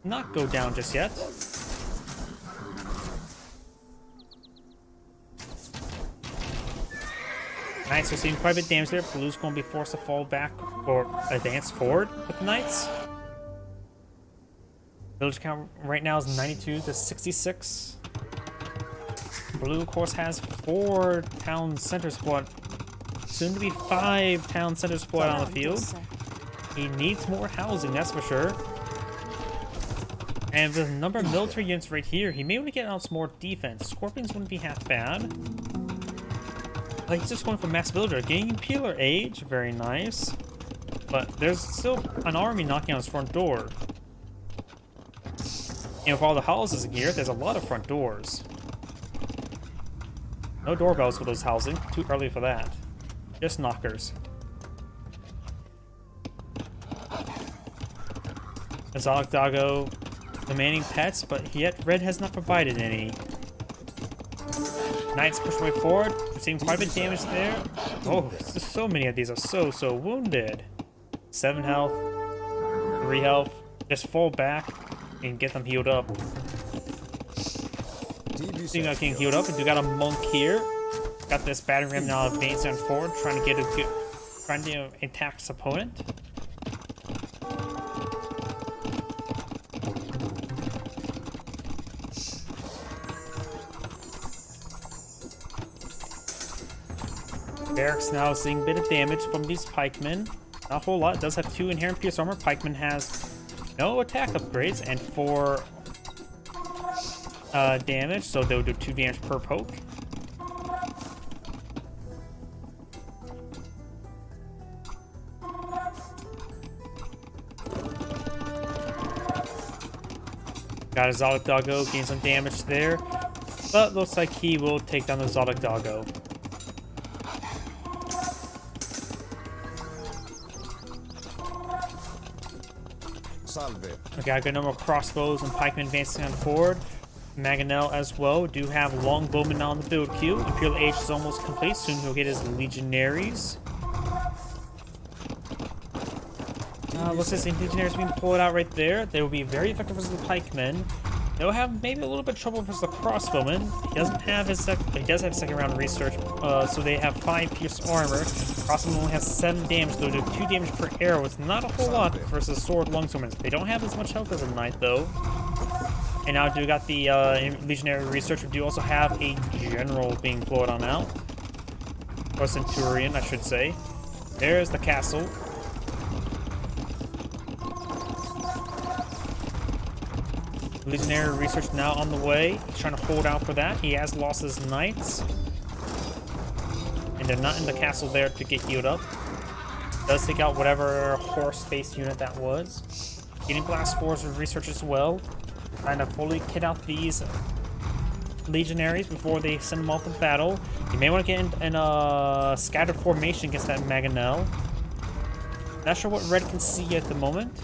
not go down just yet. Knights are seeing quite a bit of damage there. Blue's going to be forced to fall back or advance forward with the Knights. Village count right now is 92 to 66. Blue, of course, has 4 town center squad. Soon to be 5 town center squad on the field. He needs more housing, that's for sure. And with a number of military units right here, he may want to get out some more defense. Scorpions wouldn't be half bad. Like, he's just going for mass villager. Gaining Peeler Age, very nice. But there's still an army knocking on his front door. And with all the houses here, there's a lot of front doors. No doorbells for those housing. Too early for that. Just knockers. Exotic doggo demanding pets, but yet Red has not provided any. Knights push way forward. We're seeing quite a bit of damage there. Oh, so many of these are so wounded. 7 health, 3 health. Just fall back and get them healed up. So you got getting healed up, and you got a monk here. Got this battering ram now advancing forward, trying to get a good, trying to attack his opponent. Barracks now seeing a bit of damage from these pikemen. Not a whole lot. It does have 2 inherent pierce armor. Pikeman has no attack upgrades and 4 damage, so they'll do 2 damage per poke. Got a Exotic Doggo, gain some damage there, but looks like he will take down the Exotic Doggo. Okay, I got no more crossbows and pikemen advancing on forward. Mangonel as well. Do have longbowmen on the build queue. Imperial Age is almost complete. Soon he'll get his legionaries. Looks like the legionaries being pulled out right there. They will be very effective versus the pikemen. They'll have maybe a little bit of trouble versus the crossbowmen. He doesn't have his he does have second round research, so they have 5 pierce armor. Crossbowmen only has 7 damage, they'll do 2 damage per arrow. It's not a whole lot versus sword longswordmen. They don't have as much health as a knight though. And now do got the legionary research. We do also have a general being pulled on out. Or centurion, I should say. There's the castle. Legionary research now on the way. He's trying to hold out for that. He has lost his knights. And they're not in the castle there to get healed up. Does take out whatever horse-based unit that was. Getting blast fours with research as well. Trying to fully kit out these legionaries before they send them off to battle. You may want to get in a scattered formation against that Mangonel. Not sure what Red can see at the moment.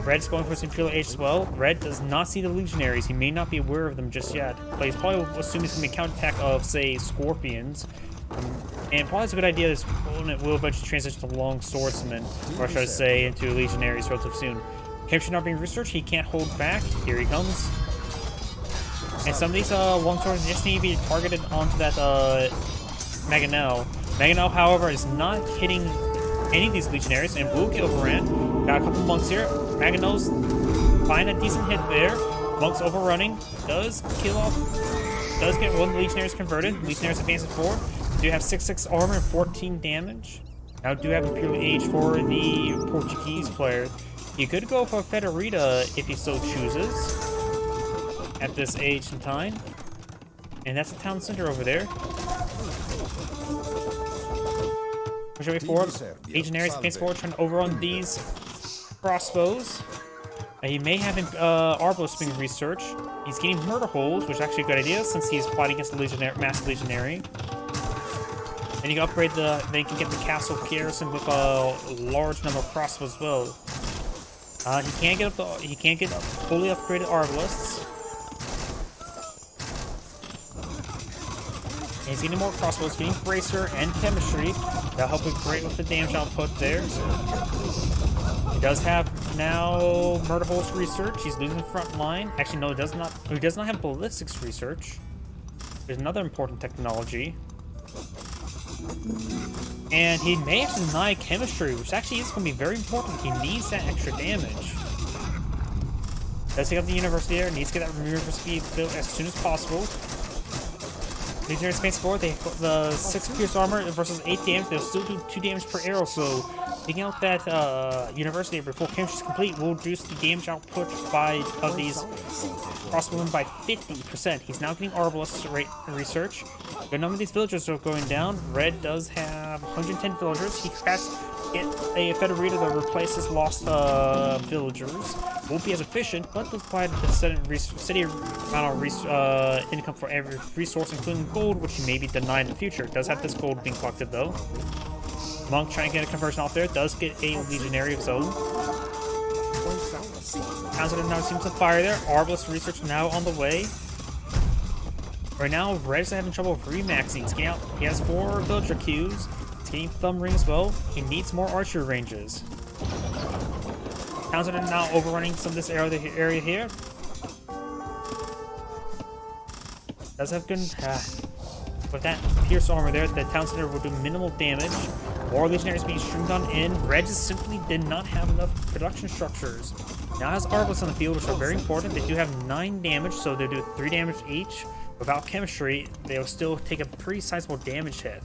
Red's going for his Imperial Age as well. Red does not see the legionaries. He may not be aware of them just yet. But he's probably assuming it's going to be a counterattack of, say, scorpions. And probably it's a good idea this opponent will eventually transition to long swordsmen, or should I say, into legionaries relatively soon. Chemistry not being researched, he can't hold back. Here he comes. And some of these longswords just need to be targeted onto that Mangonel. Mangonel, however, is not hitting any of these legionaries and will get overran. Got a couple monks here. Mangonel's find a decent hit there. Monks overrunning. Does kill off. Does get one legionaries converted. Legionaries advance at 4. Do have 6/6 armor and 14 damage. Now do have a purely age for the Portuguese player. You could go for Federica if he so chooses at this age and time. And that's the town center over there. Pushing way forward. Legionaries advance forward, trying to overrun these crossbows. He may have Arbalest being researched. He's getting murder holes, which is actually a good idea since he's fighting against the Legionary, Mass Legionary. Then you can upgrade then you can get the castle garrison with a large number of crossbows as well. He can't get fully upgraded Arbalests. And he's getting more crossbows, getting bracer and chemistry. That'll help him great with the damage output there. He does have now murder holes research. He's losing the front line. Actually, no, he does not. He does not have ballistics research. There's another important technology. And he may have to deny chemistry, which actually is going to be very important. He needs that extra damage. Does take up the university there. Needs to get that university built as soon as possible. Legionary space forward. They have the 6 pierce armor versus 8 damage. They'll still do 2 damage per arrow. So taking out that university before chemistry is complete will reduce the damage output of these crossbowmen by 50%. He's now getting Arbalest research. A number of these villagers are going down. Red does have 110 villagers. He has to get a Federica to replace his lost villagers. Won't be as efficient, but does provide the city amount of income for every resource, including gold, which he may be denied in the future. Does have this gold being collected though. Monk trying to get a conversion out there. Does get a legionary of his own. Townsend now seems to fire there. Arbalest research now on the way. Right now, Red's having trouble with remaxing. He has 4 villager queues. He's getting thumb ring as well. He needs more archer ranges. Townsend now overrunning some of this area here. Does have good. With that pierce armor there, the town center will do minimal damage. More legionaries being streamed on in. Red just simply did not have enough production structures. Now has Arbalests on the field, which are very important. They do have 9 damage, so they do 3 damage each. Without chemistry, they'll still take a pretty sizable damage hit.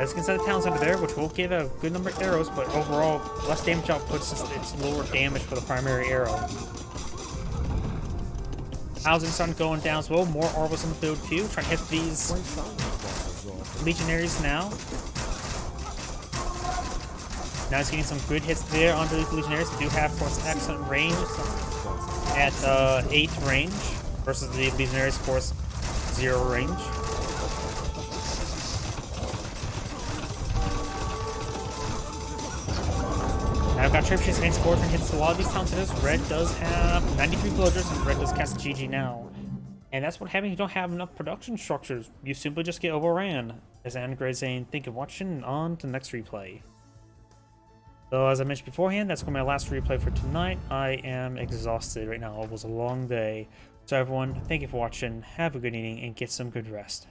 As you can see, the town center there, which will give a good number of arrows, but overall, less damage output since it's lower damage for the primary arrow. Housing starting going down as well. More Arbalests on the field too. Trying to hit these legionaries now. Now he's getting some good hits there onto these legionaries. They do have, of course, excellent range at 8 range versus the legionaries, of course, 0 range. Now I've got Trip Chase against Scorpion hits a lot of these town centers. Red does have 93 villagers, and Red does cast GG now. And that's what happens if you don't have enough production structures. You simply just get overran. As Andrew saying, thank you for watching, and on to the next replay. So as I mentioned beforehand, that's going to be my last replay for tonight. I am exhausted right now. It was a long day. So everyone, thank you for watching. Have a good evening and get some good rest.